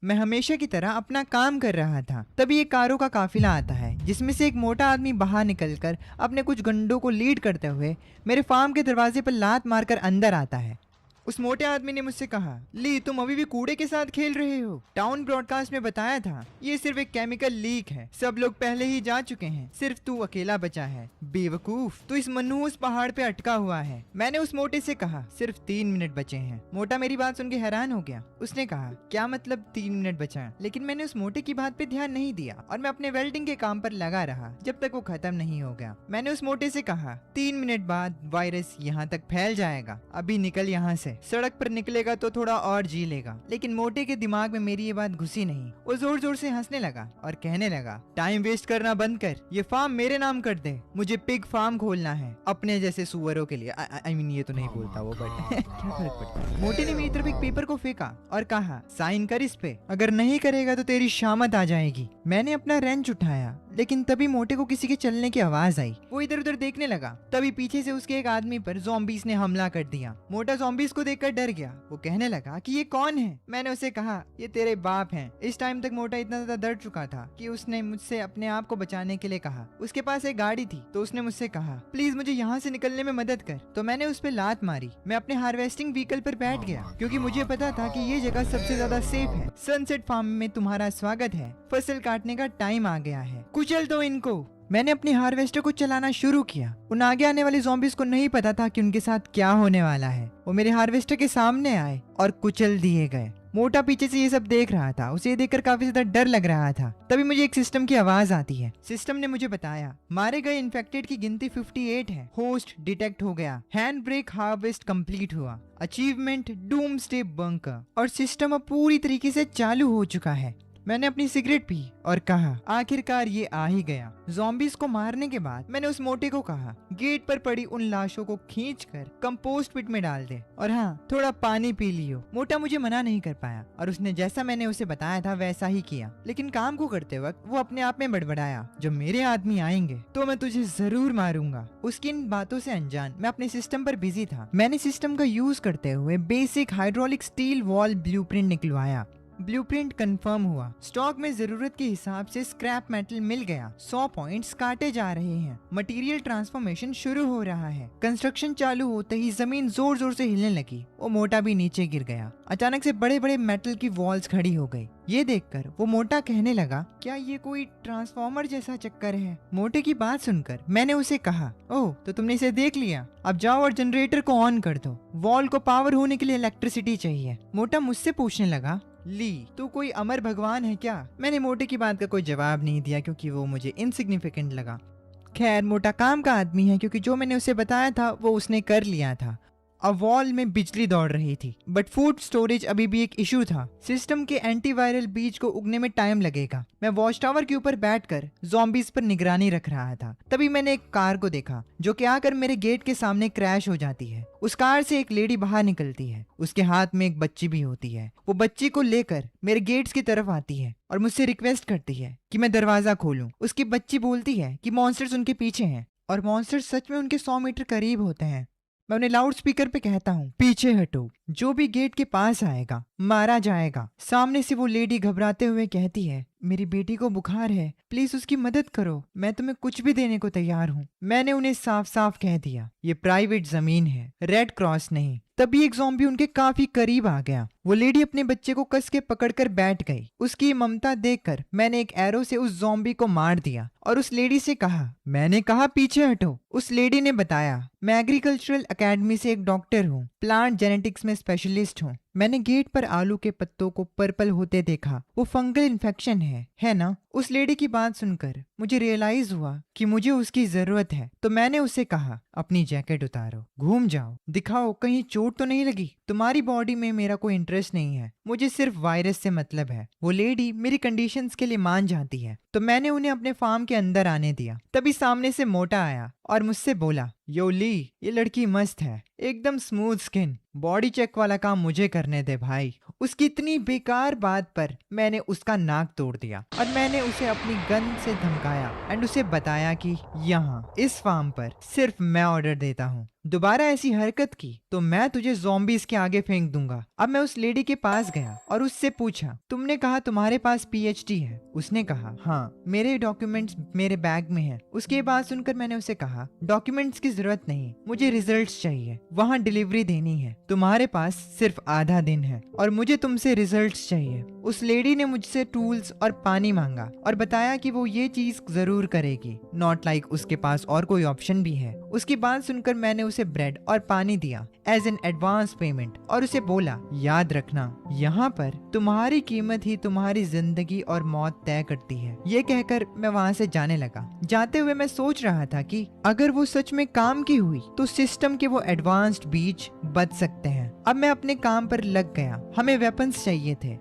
मैं हमेशा की तरह अपना काम कर रहा था। तभी एक कारों का काफिला आता है जिसमें से एक मोटा आदमी बाहर निकलकर अपने कुछ गंडों को लीड करते हुए मेरे फार्म के दरवाजे पर लात मारकर अंदर आता है। उस मोटे आदमी ने मुझसे कहा, ली तुम अभी भी कूड़े के साथ खेल रहे हो। टाउन ब्रॉडकास्ट में बताया था ये सिर्फ एक केमिकल लीक है, सब लोग पहले ही जा चुके हैं, सिर्फ तू अकेला बचा है। बेवकूफ, तू इस मनहूस पहाड़ पे अटका हुआ है। मैंने उस मोटे से कहा, सिर्फ 3 मिनट बचे हैं। मोटा मेरी बात सुन के हैरान हो गया। उसने कहा, क्या मतलब 3 मिनट बचा? लेकिन मैंने उस मोटे की बात पे ध्यान नहीं दिया और मैं अपने वेल्डिंग के काम पर लगा रहा जब तक वो खत्म नहीं हो गया। मैंने उस मोटे से कहा, 3 मिनट बाद वायरस यहाँ तक फैल जाएगा, अभी निकल यहाँ से। सड़क पर निकलेगा तो थोड़ा और जी लेगा। लेकिन मोटे के दिमाग में मेरी ये बात घुसी नहीं। वो जोर जोर से हंसने लगा और कहने लगा, टाइम वेस्ट करना बंद कर, ये फार्म मेरे नाम कर दे। मुझे पिग फार्म खोलना है अपने जैसे सुअरों के लिए। आई मीन ये तो नहीं बोलता वो, बट क्या फर्क पड़ता है। मोटे ने मेरी तरफ एक पेपर को फेंका और कहा, साइन कर इस पे, अगर नहीं करेगा तो तेरी शामत आ जाएगी। मैंने अपना रेंच उठाया, लेकिन तभी मोटे को किसी के चलने की आवाज आई। वो इधर उधर देखने लगा। तभी पीछे से उसके एक आदमी पर ज़ॉम्बीज़ ने हमला कर दिया। मोटा ज़ॉम्बीज़ को देखकर डर गया। वो कहने लगा कि ये कौन है? मैंने उसे कहा, ये तेरे बाप हैं। इस टाइम तक मोटा इतना ज्यादा डर चुका था कि उसने मुझसे अपने आप को बचाने के लिए कहा। उसके पास एक गाड़ी थी तो उसने मुझसे कहा, प्लीज मुझे यहाँ से निकलने में मदद कर। तो मैंने उस पर लात मारी। मैं अपने हार्वेस्टिंग व्हीकल पर बैठ गया क्योंकि मुझे पता था कि ये जगह सबसे ज्यादा सेफ है। सनसेट फार्म में तुम्हारा स्वागत है, फसल काटने का टाइम आ गया है, कुचल दो इनको। मैंने अपनी हार्वेस्टर को चलाना शुरू किया। उन आगे आने वाले ज़ॉम्बीज़ को नहीं पता था कि उनके साथ क्या होने वाला है। वो मेरे हार्वेस्टर के सामने आए और कुचल दिए गए। मोटा पीछे से ये सब देख रहा था। उसे ये देखकर काफी ज्यादा डर लग रहा था। तभी मुझे एक सिस्टम की आवाज आती है। सिस्टम ने मुझे बताया, मारे गए इन्फेक्टेड की गिनती 58 है। होस्ट डिटेक्ट हो गया। हैंड ब्रेक हार्वेस्ट कंप्लीट हुआ। Achievement doomsday bunker. और सिस्टम अब पूरी तरीके से चालू हो चुका है। मैंने अपनी सिगरेट पी और कहा, आखिरकार ये आ ही गया। ज़ॉम्बीज़ को मारने के बाद मैंने उस मोटे को कहा, गेट पर पड़ी उन लाशों को खींचकर कंपोस्ट पिट में डाल दे और हाँ, थोड़ा पानी पी लियो। मोटा मुझे मना नहीं कर पाया और उसने जैसा मैंने उसे बताया था वैसा ही किया। लेकिन काम को करते वक्त वो अपने आप में बड़बड़ाया, जब मेरे आदमी आएंगे तो मैं तुझे जरूर मारूंगा। उसकी इन बातों से अनजान मैं अपने सिस्टम पर बिजी था। मैंने सिस्टम का यूज करते हुए basic hydraulic steel wall blueprint निकलवाया। ब्लूप्रिंट कंफर्म हुआ। स्टॉक में जरूरत के हिसाब से स्क्रैप मेटल मिल गया। 100 पॉइंट्स काटे जा रहे हैं। मटेरियल ट्रांसफॉर्मेशन शुरू हो रहा है। कंस्ट्रक्शन चालू होते ही जमीन जोर जोर से हिलने लगी। वो मोटा भी नीचे गिर गया। अचानक से बड़े बड़े मेटल की वॉल्स खड़ी हो गई। ये देखकर वो मोटा कहने लगा, क्या ये कोई ट्रांसफॉर्मर जैसा चक्कर है? मोटे की बात सुनकर मैंने उसे कहा, ओह तो तुमने इसे देख लिया, अब जाओ और जनरेटर को ऑन कर दो। वॉल को पावर होने के लिए इलेक्ट्रिसिटी चाहिए। मोटा मुझसे पूछने लगा, ली तू कोई अमर भगवान है क्या? मैंने मोटे की बात का कोई जवाब नहीं दिया क्योंकि वो मुझे इनसिग्निफिकेंट लगा। खैर, मोटा काम का आदमी है क्योंकि जो मैंने उसे बताया था वो उसने कर लिया था। अब वॉल में बिजली दौड़ रही थी, बट फूड स्टोरेज अभी भी एक इशू था। सिस्टम के एंटीवायरल बीज को उगने में टाइम लगेगा। मैं वॉच टावर के ऊपर बैठकर ज़ॉम्बीज़ पर निगरानी रख रहा था। तभी मैंने एक कार को देखा जो कि आकर मेरे गेट के सामने क्रैश हो जाती है। उस कार से एक लेडी बाहर निकलती है। उसके हाथ में एक बच्ची भी होती है। वो बच्ची को लेकर मेरे गेट्स की तरफ आती है और मुझसे रिक्वेस्ट करती है कि मैं दरवाजा खोलूं। उसकी बच्ची बोलती है कि मॉन्स्टर्स उनके पीछे हैं और मॉन्स्टर्स सच में उनके 100 मीटर करीब होते हैं। मैं उन्हें लाउड स्पीकर पे कहता हूँ, पीछे हटो, जो भी गेट के पास आएगा मारा जाएगा। सामने से वो लेडी घबराते हुए कहती है, मेरी बेटी को बुखार है, प्लीज उसकी मदद करो, मैं तुम्हें कुछ भी देने को तैयार हूँ। मैंने उन्हें साफ साफ कह दिया, ये प्राइवेट जमीन है, रेड क्रॉस नहीं। तभी एक ज़ॉम्बी उनके काफी करीब आ गया। वो लेडी अपने बच्चे को कस के पकड़कर बैठ गई। उसकी ममता देखकर मैंने एक एरो से उस ज़ॉम्बी को मार दिया और उस लेडी से कहा, मैंने कहा पीछे हटो। उस लेडी ने बताया, मैं एग्रीकल्चरल एकेडमी से एक डॉक्टर हूँ, प्लांट जेनेटिक्स में स्पेशलिस्ट हूँ। मैंने गेट पर आलू के पत्तों को पर्पल होते देखा। वो फंगल इन्फेक्शन है ना? उस लेडी की बात सुनकर मुझे रियलाइज हुआ कि मुझे उसकी जरूरत है। तो मैंने उसे कहा, अपनी जैकेट उतारो, घूम जाओ, दिखाओ कहीं चोट तो नहीं लगी। तुम्हारी बॉडी में मेरा कोई इंटरेस्ट नहीं है, मुझे सिर्फ वायरस से मतलब है। वो लेडी मेरी कंडीशंस के लिए मान जाती है। तो मैंने उन्हें अपने फार्म के अंदर आने दिया। तभी सामने से मोटा आया और मुझसे बोला, यो ली, ये लड़की मस्त है, एकदम स्मूथ स्किन, बॉडी चेक वाला काम मुझे करने दे भाई। उसकी इतनी बेकार बात पर मैंने उसका नाक तोड़ दिया और मैंने उसे अपनी गन से धमकाया एंड उसे बताया कि यहाँ इस फार्म पर सिर्फ मैं ऑर्डर देता हूँ। दोबारा ऐसी हरकत की तो मैं तुझे ज़ॉम्बीज़ के आगे फेंक दूंगा। अब मैं उस लेडी के पास गया और उससे पूछा, तुमने कहा तुम्हारे पास पीएचडी है? उसने कहा, हाँ, मेरे डॉक्यूमेंट्स मेरे बैग में हैं। उसके बाद सुनकर मैंने उसे कहा, डॉक्यूमेंट्स की जरूरत नहीं, मुझे रिजल्ट्स चाहिए, वहाँ डिलीवरी देनी है। तुम्हारे पास सिर्फ आधा दिन है और मुझे तुमसे रिजल्ट्स चाहिए। उस लेडी ने मुझसे टूल्स और पानी मांगा और बताया कि वो ये चीज जरूर करेगी, नॉट लाइक उसके पास और कोई ऑप्शन भी है। उसकी बात सुनकर मैंने उसे ब्रेड और पानी दिया एज एन एडवांस पेमेंट और उसे बोला, याद रखना, यहाँ पर तुम्हारी कीमत ही तुम्हारी जिंदगी और मौत तय करती है। ये कहकर मैं वहाँ से जाने लगा। जाते हुए मैं सोच रहा था कि अगर वो सच में काम की हुई तो सिस्टम के वो एडवांस्ड बीच बच सकते हैं। अब मैं अपने काम पर लग गया। हमें वेपन्स चाहिए थे।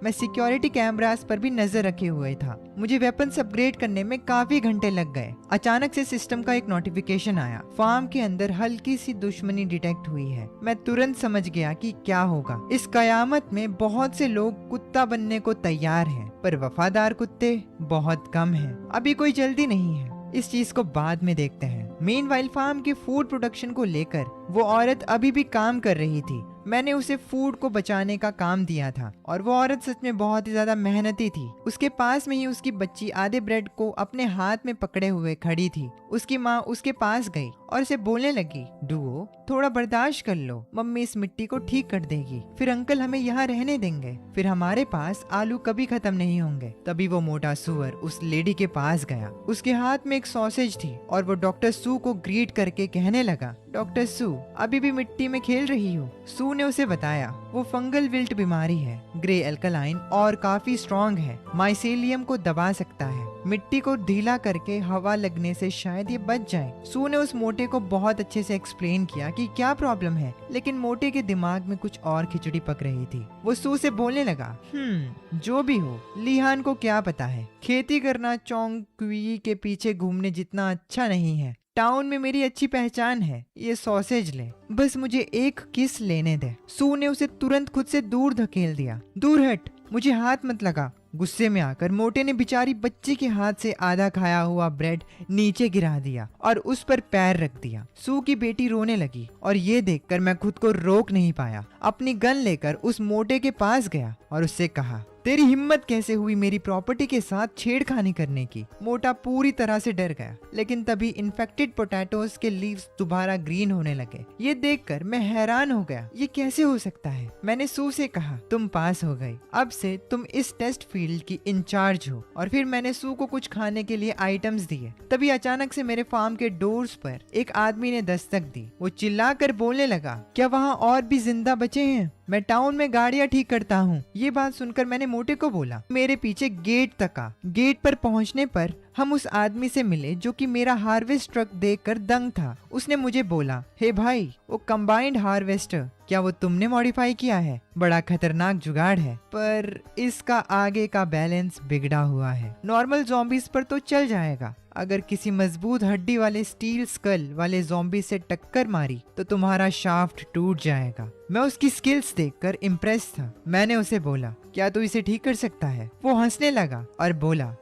मैं सिक्योरिटी कैमरास पर भी नजर रखे हुए था। मुझे वेपन्स अपग्रेड करने में काफी घंटे लग गए। अचानक से सिस्टम का एक नोटिफिकेशन आया, फार्म के अंदर हल्की सी दुश्मनी डिटेक्ट हुई है। मैं तुरंत समझ गया कि क्या होगा। इस कयामत में बहुत से लोग कुत्ता बनने को तैयार हैं, पर वफादार कुत्ते बहुत कम हैं। अभी कोई जल्दी नहीं है, इस चीज को बाद में देखते हैं। मीनवाइल फार्म के फूड प्रोडक्शन को लेकर वो औरत अभी भी काम कर रही थी। मैंने उसे फूड को बचाने का काम दिया था और वो औरत सच में बहुत ही ज्यादा मेहनती थी। उसके पास में ही उसकी बच्ची आधे ब्रेड को अपने हाथ में पकड़े हुए खड़ी थी। उसकी माँ उसके पास गई और उसे बोलने लगी, डुओ, थोड़ा बर्दाश्त कर लो, मम्मी इस मिट्टी को ठीक कर देगी, फिर अंकल हमें यहाँ रहने देंगे, फिर हमारे पास आलू कभी खत्म नहीं होंगे। तभी वो मोटा सुअर उस लेडी के पास गया। उसके हाथ में एक सॉसेज थी और वो डॉक्टर सू को ग्रीट करके कहने लगा, डॉक्टर सू, अभी भी मिट्टी में खेल रही हो? सू ने उसे बताया, वो फंगल विल्ट बीमारी है, ग्रे अल्कलाइन और काफी स्ट्रॉन्ग है, माइसेलियम को दबा सकता है, मिट्टी को ढीला करके हवा लगने से शायद ये बच जाए। सू ने उस मोटे को बहुत अच्छे से एक्सप्लेन किया कि क्या प्रॉब्लम है, लेकिन मोटे के दिमाग में कुछ और खिचड़ी पक रही थी। वो सू से बोलने लगा, जो भी हो, लिहान को क्या पता है, खेती करना चोंगक्वी के पीछे घूमने जितना अच्छा नहीं है। टाउन में मेरी अच्छी पहचान है, ये सॉसेज ले, बस मुझे एक किस लेने दे। सू ने उसे तुरंत खुद से दूर धकेल दिया। दूर हट, मुझे हाथ मत लगा। गुस्से में आकर मोटे ने बेचारी बच्ची के हाथ से आधा खाया हुआ ब्रेड नीचे गिरा दिया और उस पर पैर रख दिया। सू की बेटी रोने लगी और ये देखकर मैं खुद को रोक नहीं पाया। अपनी गन लेकर उस मोटे के पास गया और उससे कहा, तेरी हिम्मत कैसे हुई मेरी प्रॉपर्टी के साथ छेड़खानी करने की? मोटा पूरी तरह से डर गया, लेकिन तभी इन्फेक्टेड पोटैटोज के लीव्स दोबारा ग्रीन होने लगे। ये देखकर मैं हैरान हो गया, ये कैसे हो सकता है? मैंने सू से कहा, तुम पास हो गई, अब से तुम इस टेस्ट फील्ड की इंचार्ज हो। और फिर मैंने सू को कुछ खाने के लिए आइटम्स दिए। तभी अचानक से मेरे फार्म के डोर्स पर एक आदमी ने दस्तक दी। वो चिल्लाकर बोलने लगा, क्या वहाँ और भी जिंदा बचे हैं? मैं टाउन में गाड़ियाँ ठीक करता हूँ। ये बात सुनकर मैंने मोटे को बोला, मेरे पीछे गेट तक आ। गेट पर पहुँचने पर हम उस आदमी से मिले जो कि मेरा हार्वेस्ट ट्रक देखकर दंग था। उसने मुझे बोला, हे भाई, वो कंबाइंड हार्वेस्टर, क्या वो तुमने मॉडिफाई किया है? बड़ा खतरनाक जुगाड़ है, पर इसका आगे का बैलेंस बिगड़ा हुआ है। नॉर्मल ज़ॉम्बीज पर तो चल जाएगा, अगर किसी मजबूत हड्डी वाले स्टील स्कल वाले ज़ॉम्बी से टक्कर मारी तो तुम्हारा शाफ्ट टूट जाएगा। मैं उसकी स्किल्स देखकर इम्प्रेस था। मैंने उसे बोला, क्या तू इसे ठीक कर सकता है? वो हंसने लगा और बोला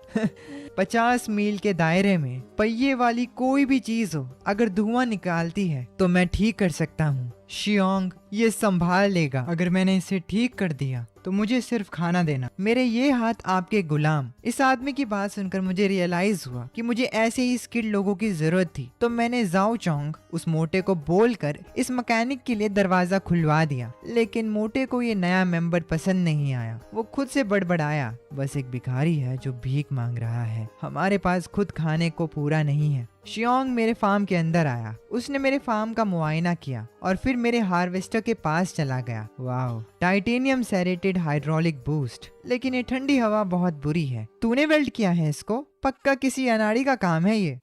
50 मील के दायरे में पहिए वाली कोई भी चीज हो, अगर धुआं निकालती है तो मैं ठीक कर सकता हूँ। शियोंग ये संभाल लेगा। अगर मैंने इसे ठीक कर दिया तो मुझे सिर्फ खाना देना, मेरे ये हाथ आपके गुलाम। इस आदमी की बात सुनकर मुझे रियलाइज हुआ कि मुझे ऐसे ही स्किल्ड लोगों की जरूरत थी। तो मैंने जाओ चोंग उस मोटे को बोलकर इस मैकेनिक के लिए दरवाजा खुलवा दिया। लेकिन मोटे को ये नया मेंबर पसंद नहीं आया। वो खुद से बड़बड़ाया, बस एक भिखारी है जो भीख मांग रहा है, हमारे पास खुद खाने को पूरा नहीं है। शियोंग मेरे फार्म के अंदर आया। उसने मेरे फार्म का मुआयना किया और फिर मेरे हार्वेस्टर के पास चला गया। Wow, titanium serrated hydraulic boost, लेकिन ये ठंडी हवा बहुत बुरी है। तूने वेल्ड किया है इसको? पक्का किसी अनाड़ी का काम है ये।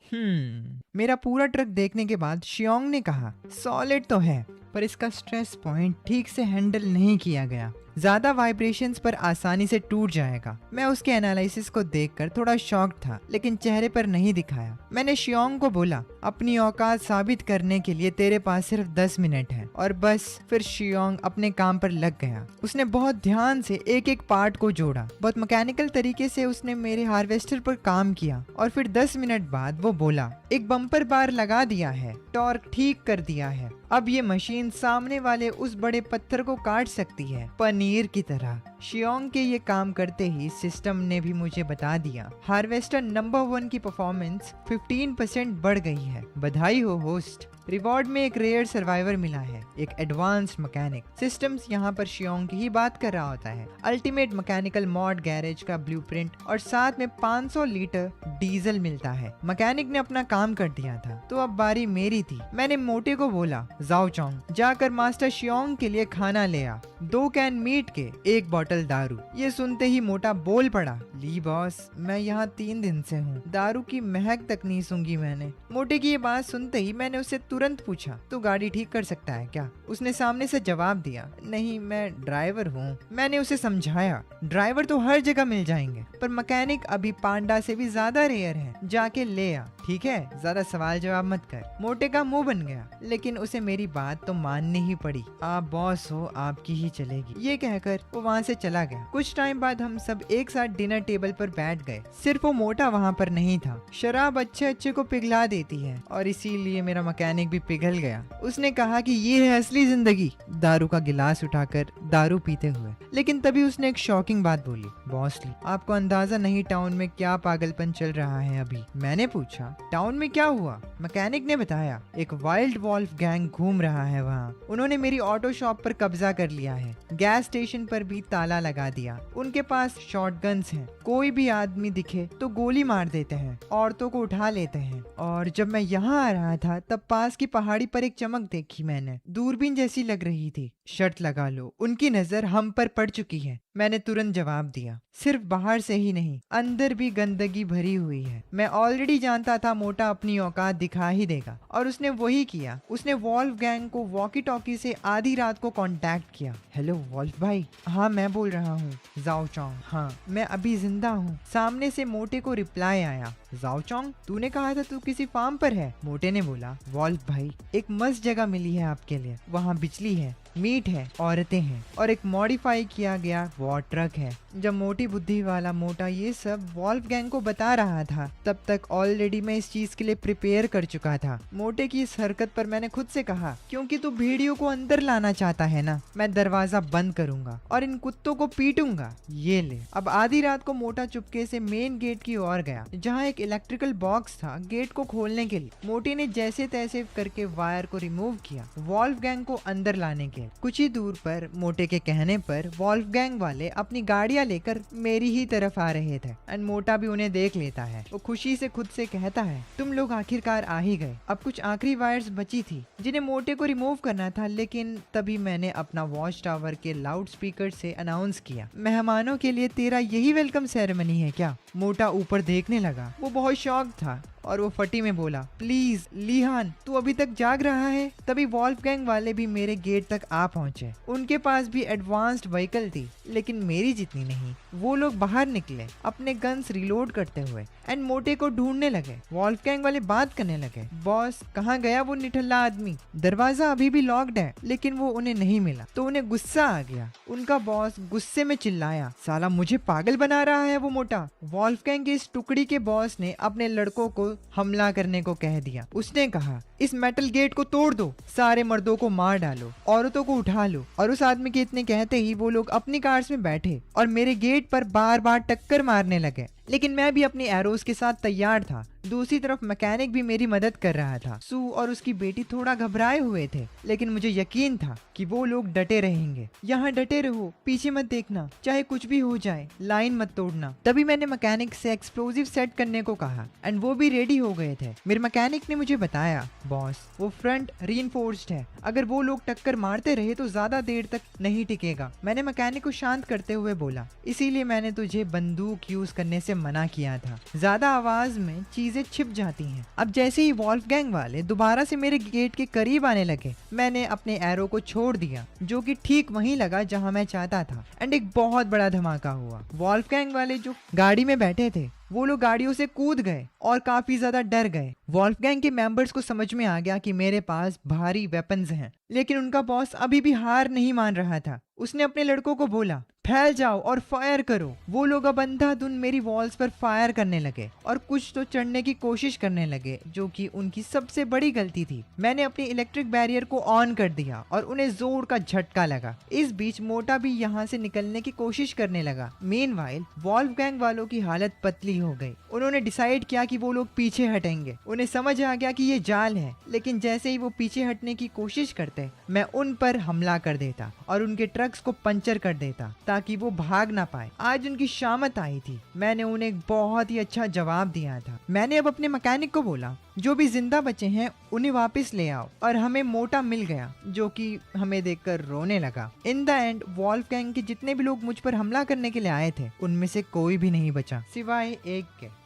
मेरा पूरा ट्रक देखने के बाद शियोंग ने कहा, सॉलिड तो है, पर इसका स्ट्रेस पॉइंट ठीक से हैंडल नहीं किया गया। ज्यादा वाइब्रेशंस पर आसानी से टूट जाएगा। मैं उसके एनालिसिस को देखकर थोड़ा शॉक था, लेकिन चेहरे पर नहीं दिखाया। मैंने शियोंग को बोला, अपनी औकात साबित करने के लिए तेरे पास सिर्फ 10 मिनट है, और बस। फिर शियोंग अपने काम पर लग गया। उसने बहुत ध्यान से एक एक पार्ट को जोड़ा। बहुत मैकेनिकल तरीके से उसने मेरे हार्वेस्टर पर काम किया, और फिर 10 मिनट बाद वो बोला, एक बम्पर बार लगा दिया है, टॉर्क ठीक कर दिया है, अब ये मशीन सामने वाले उस बड़े पत्थर को काट सकती है, पनीर की तरह। शियोंग के ये काम करते ही सिस्टम ने भी मुझे बता दिया, हार्वेस्टर नंबर 1 की परफॉर्मेंस 15% बढ़ गई है। बधाई हो होस्ट। रिवॉर्ड में एक रेयर सर्वाइवर मिला है, एक एडवांस्ड मैकेनिक। सिस्टम्स यहाँ पर शियोंग की ही बात कर रहा होता है। अल्टीमेट मैकेनिकल मॉड गैरेज का ब्लूप्रिंट और साथ में 500 लीटर डीजल मिलता है। मैकेनिक ने अपना काम कर दिया था, तो अब बारी मेरी थी। मैंने मोटे को बोला, जाओ चोंग, जाकर मास्टर शियोंग के लिए खाना ले आ, 2 कैन मीट के, 1 बॉटल दारू। ये सुनते ही मोटा बोल पड़ा, ली बॉस, मैं यहाँ 3 दिन से हूँ, दारू की महक तक नहीं सूंघी मैंने। मोटे की ये बात सुनते ही मैंने उससे तुरंत पूछा, तू गाड़ी ठीक कर सकता है क्या? उसने सामने से जवाब दिया, नहीं, मैं ड्राइवर हूँ। मैंने उसे समझाया, ड्राइवर तो हर जगह मिल जाएंगे, पर मैकेनिक अभी पांडा से भी ज्यादा रेयर है, जाके ले आ, ठीक है? ज्यादा सवाल जवाब मत कर। मोटे का मुंह बन गया, लेकिन उसे मेरी बात तो माननी ही पड़ी। आप बॉस हो, आपकी ही चलेगी, ये कहकर वो वहाँ से चला गया। कुछ टाइम बाद हम सब एक साथ डिनर टेबल पर बैठ गए। सिर्फ वो मोटा वहाँ पर नहीं था। शराब अच्छे अच्छे को पिघला देती है, और इसीलिए मेरा मैकेनिक भी पिघल गया। उसने कहा कि ये है असली जिंदगी, दारू का गिलास उठाकर दारू पीते हुए। लेकिन तभी उसने एक शॉकिंग बात बोली, बॉसली, आपको अंदाजा नहीं टाउन में क्या पागलपन चल रहा है अभी। मैंने पूछा, टाउन में क्या हुआ? मैकेनिक ने बताया, एक वाइल्ड वॉल्फ गैंग घूम रहा है वहाँ। उन्होंने मेरी ऑटो शॉप पर कब्जा कर लिया है, गैस स्टेशन पर भी ताला लगा दिया। उनके पास शॉटगन्स हैं, कोई भी आदमी दिखे तो गोली मार देते हैं, औरतों को उठा लेते हैं। और जब मैं यहाँ आ रहा था तब पास की पहाड़ी पर एक चमक देखी मैंने, दूरबीन जैसी लग रही थी। शर्त लगा लो, उनकी नजर हम पर पड़ चुकी है। मैंने तुरंत जवाब दिया, सिर्फ बाहर से ही नहीं, अंदर भी गंदगी भरी हुई है। मैं ऑलरेडी जानता था मोटा अपनी औकात दिखा ही देगा, और उसने वही किया। उसने वॉल्फ गैंग को वॉकी टॉकी से आधी रात को कांटेक्ट किया। हेलो वॉल्फ भाई। हाँ, मैं बोल रहा हूँ। जाओ चोंग। हाँ, मैं अभी जिंदा हूँ। सामने से मोटे को रिप्लाई आया, जाओ चोंग, तूने कहा था तू किसी फार्म पर है। मोटे ने बोला, वॉल्फ भाई, एक मस्त जगह मिली है आपके लिए, वहाँ बिजली है, मीट है, औरतें हैं, और एक मॉडिफाई किया गया वॉर ट्रक है। जब मोटी बुद्धि वाला मोटा ये सब वॉल्फ गैंग को बता रहा था, तब तक ऑलरेडी मैं इस चीज के लिए प्रिपेयर कर चुका था। मोटे की इस हरकत पर मैंने खुद से कहा, क्योंकि तू भेड़ियों को अंदर लाना चाहता है ना, मैं दरवाजा बंद करूंगा और इन कुत्तों को पीटूंगा। ये ले। अब आधी रात को मोटा चुपके से मेन गेट की ओर गया, जहाँ एक इलेक्ट्रिकल बॉक्स था गेट को खोलने के लिए। मोटे ने जैसे तैसे करके वायर को रिमूव किया, वॉल्फ गैंग को अंदर लाने के। कुछ ही दूर पर मोटे के कहने पर वॉल्फ गैंग वाले अपनी गाड़ियां लेकर मेरी ही तरफ आ रहे थे, एंड मोटा भी उन्हें देख लेता है। वो खुशी से खुद से कहता है, तुम लोग आखिरकार आ ही गए। अब कुछ आखिरी वायर्स बची थी जिन्हें मोटे को रिमूव करना था, लेकिन तभी मैंने अपना वॉच टावर के लाउड स्पीकर से अनाउंस किया, मेहमानों के लिए तेरा यही वेलकम सेरेमनी है क्या? मोटा ऊपर देखने लगा, वो बहुत शॉक था, और वो फटी में बोला, प्लीज लिहान, तू अभी तक जाग रहा है? तभी वॉल्फ गैंग वाले भी मेरे गेट तक आ पहुंचे। उनके पास भी एडवांस्ड व्हीकल थी, लेकिन मेरी जितनी नहीं। वो लोग बाहर निकले अपने गन्स रिलोड करते हुए, एंड मोटे को ढूंढने लगे। वॉल्फ गैंग वाले बात करने लगे, बॉस, कहाँ गया वो निठल्ला आदमी? दरवाजा अभी भी लॉक्ड है, लेकिन वो उन्हें नहीं मिला। तो उन्हें गुस्सा आ गया। उनका बॉस गुस्से में चिल्लाया, साला मुझे पागल बना रहा है वो मोटा। वॉल्फ गैंग के इस टुकड़ी के बॉस ने अपने लड़कों को हमला करने को कह दिया। उसने कहा, इस मेटल गेट को तोड़ दो, सारे मर्दों को मार डालो, औरतों को उठा लो। और उस आदमी के इतने कहते ही वो लोग अपनी कार्स में बैठे और मेरे गेट पर बार बार टक्कर मारने लगे। लेकिन मैं भी अपनी एरोस के साथ तैयार था। दूसरी तरफ मैकेनिक भी मेरी मदद कर रहा था। सू और उसकी बेटी थोड़ा घबराए हुए थे, लेकिन मुझे यकीन था कि वो लोग डटे रहेंगे। यहाँ डटे रहो, पीछे मत देखना, चाहे कुछ भी हो जाए, लाइन मत तोड़ना। तभी मैंने मैकेनिक से एक्सप्लोजिव सेट करने को कहा, एंड वो भी रेडी हो गए थे। मेरे मैकेनिक ने मुझे बताया, बॉस, वो फ्रंट रीइंफोर्स्ड है, अगर वो लोग टक्कर मारते रहे तो ज्यादा देर तक नहीं टिकेगा। मैंने मैकेनिक को शांत करते हुए बोला, इसीलिए मैंने तुझे बंदूक यूज करने से मना किया था। ज्यादा आवाज में चीजें चीजें छिप जाती हैं। अब जैसे ही वॉल्फगैंग वाले दोबारा से मेरे गेट के करीब आने लगे, मैंने अपने एरो को छोड़ दिया, जो कि ठीक वहीं लगा जहां मैं चाहता था, एंड एक बहुत बड़ा धमाका हुआ। वॉल्फगैंग वाले जो गाड़ी में बैठे थे वो लोग गाड़ियों से कूद गए और काफी ज्यादा डर गए। वॉल्फगैंग के मेंबर्स को समझ में आ गया कि मेरे पास भारी वेपन्स हैं, लेकिन उनका बॉस अभी भी हार नहीं मान रहा था। उसने अपने लड़कों को बोला, फैल जाओ और फायर करो। वो लोग अब अंधाधुन मेरी वॉल्स पर फायर करने लगे और कुछ तो चढ़ने की कोशिश करने लगे, जो कि उनकी सबसे बड़ी गलती थी। मैंने अपनी इलेक्ट्रिक बैरियर को ऑन कर दिया और उन्हें जोर का झटका लगा। इस बीच मोटा भी यहाँ से निकलने की कोशिश करने लगा। मीनवाइल वॉल्फगैंग वालों की हालत पतली हो गई। उन्होंने डिसाइड किया कि वो लोग पीछे हटेंगे। उन्हें समझ आ गया कि ये जाल है, लेकिन जैसे ही वो पीछे हटने की कोशिश करते, मैं उन पर हमला कर देता और उनके ट्रक्स को पंचर कर देता ताकि वो भाग ना पाए। आज उनकी शामत आई थी। मैंने उन्हें एक बहुत ही अच्छा जवाब दिया था। मैंने अब अपने मैकेनिक को बोला, जो भी जिंदा बचे हैं उन्हें वापस ले आओ, और हमें मोटा मिल गया, जो कि हमें देखकर रोने लगा। इन द एंड वॉल्फगैंग के जितने भी लोग मुझ पर हमला करने के लिए आए थे, उनमें से कोई भी नहीं बचा सिवाय एक के।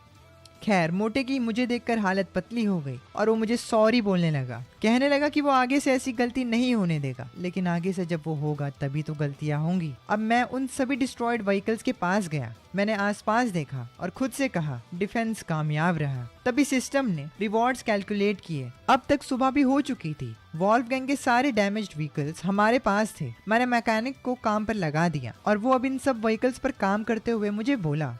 खैर, मोटे की मुझे देखकर हालत पतली हो गई और वो मुझे सॉरी बोलने लगा। कहने लगा कि वो आगे से ऐसी गलती नहीं होने देगा, लेकिन आगे से जब वो होगा तभी तो गलतियां होंगी। अब मैं उन सभी डिस्ट्रॉयड व्हीकल्स के पास गया। मैंने आसपास देखा और खुद से कहा, डिफेंस कामयाब रहा। तभी सिस्टम ने रिवॉर्ड्स कैलकुलेट किए। अब तक सुबह भी हो चुकी थी। वॉल्फगैंग के सारे डैमेज्ड व्हीकल्स हमारे पास थे। मैंने मैकेनिक को काम पर लगा दिया और वो अब इन सब व्हीकल्स पर काम करते हुए मुझे बोला,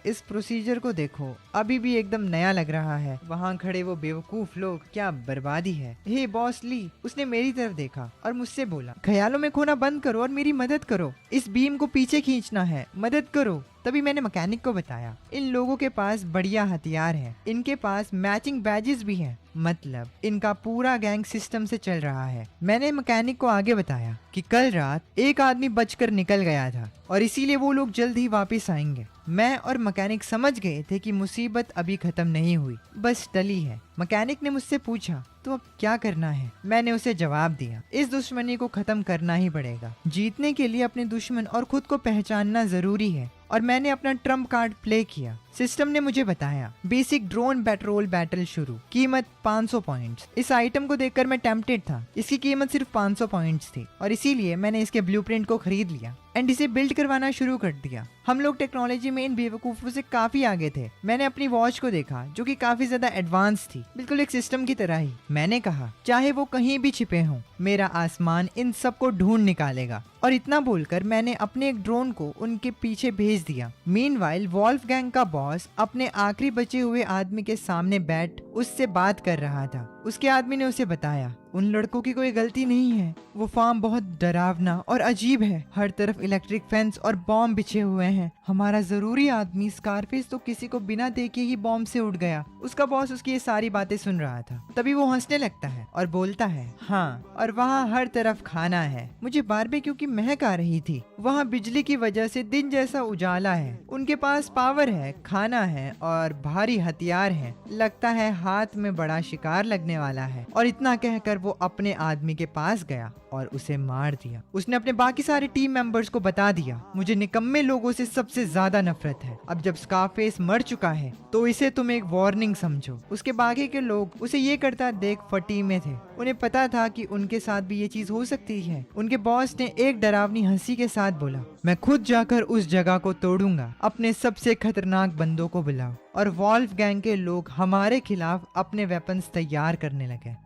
इस प्रोसीजर को देखो, अभी भी एकदम नया लग रहा है। वहाँ खड़े वो बेवकूफ लोग, क्या बर्बादी है। हे बॉस ली, उसने मेरी तरफ देखा और मुझसे बोला, ख्यालों में खोना बंद करो और मेरी मदद करो। इस बीम को पीछे खींचना है, मदद करो। तभी मैंने मैकेनिक को बताया, इन लोगों के पास बढ़िया हथियार हैं, इनके पास मैचिंग बैजेस भी हैं, मतलब इनका पूरा गैंग सिस्टम से चल रहा है। मैंने मैकेनिक को आगे बताया कि कल रात एक आदमी बचकर निकल गया था और इसीलिए वो लोग जल्द ही वापस आएंगे। मैं और मैकेनिक समझ गए थे कि मुसीबत अभी खत्म नहीं हुई, बस टली है। मैकेनिक ने मुझसे पूछा, तो अब क्या करना है? मैंने उसे जवाब दिया, इस दुश्मनी को खत्म करना ही पड़ेगा। जीतने के लिए अपने दुश्मन और खुद को पहचानना जरूरी है। और मैंने अपना ट्रम्प कार्ड प्ले किया। सिस्टम ने मुझे बताया, बेसिक ड्रोन पेट्रोल बैटल शुरू, कीमत 500 पॉइंट्स। इस आइटम को देखकर मैं टेम्पटेड था। इसकी कीमत सिर्फ 500 पॉइंट्स थी और इसीलिए मैंने इसके ब्लूप्रिंट को खरीद लिया एंड इसे बिल्ड करवाना शुरू कर दिया। हम लोग टेक्नोलॉजी में इन बेवकूफों से काफी आगे थे। मैंने अपनी वॉच को देखा, जो कि काफी ज्यादा एडवांस थी, बिल्कुल एक सिस्टम की तरह ही। मैंने कहा, चाहे वो कहीं भी छिपे हों, मेरा आसमान इन सबको ढूंढ निकालेगा। और इतना बोलकर मैंने अपने एक ड्रोन को उनके पीछे भेज दिया। मीनवाइल वॉल्फगैंग का बॉस अपने आखिरी बचे हुए आदमी के सामने बैठ उससे बात कर रहा था। उसके आदमी ने उसे बताया, उन लड़कों की कोई गलती नहीं है। वो फार्म बहुत डरावना और अजीब है। हर तरफ इलेक्ट्रिक फेंस और बॉम्ब बिछे हुए हैं। हमारा जरूरी आदमी स्कारफेस तो किसी को बिना देखे ही बॉम्ब से उड़ गया। उसका बॉस उसकी ये सारी बातें सुन रहा था। तभी वो हंसने लगता है और बोलता है, हाँ, और वहाँ हर तरफ खाना है। मुझे बारबेक्यू की महक आ रही थी। वहाँ बिजली की वजह से दिन जैसा उजाला है। उनके पास पावर है, खाना है और भारी हथियार है। लगता है हाथ में बड़ा शिकार लगने वाला है। और इतना कहकर वो अपने आदमी के पास गया और उसे मार दिया। उसने अपने बाकी सारे टीम मेंबर्स को बता दिया, मुझे निकम्मे लोगों से सबसे ज्यादा नफरत है। अब जब स्कारफेस मर चुका है तो इसे तुम एक वार्निंग समझो। उसके बाकी के लोग उसे ये करता देख फटी में थे। उन्हें पता था कि उनके साथ भी ये चीज हो सकती है। उनके बॉस ने एक डरावनी हंसी के साथ बोला, मैं खुद जाकर उस जगह को तोड़ूंगा। अपने सबसे खतरनाक बंदों को बुलाओ। और वॉल्फगैंग के लोग हमारे खिलाफ अपने वेपन्स तैयार करने लगे।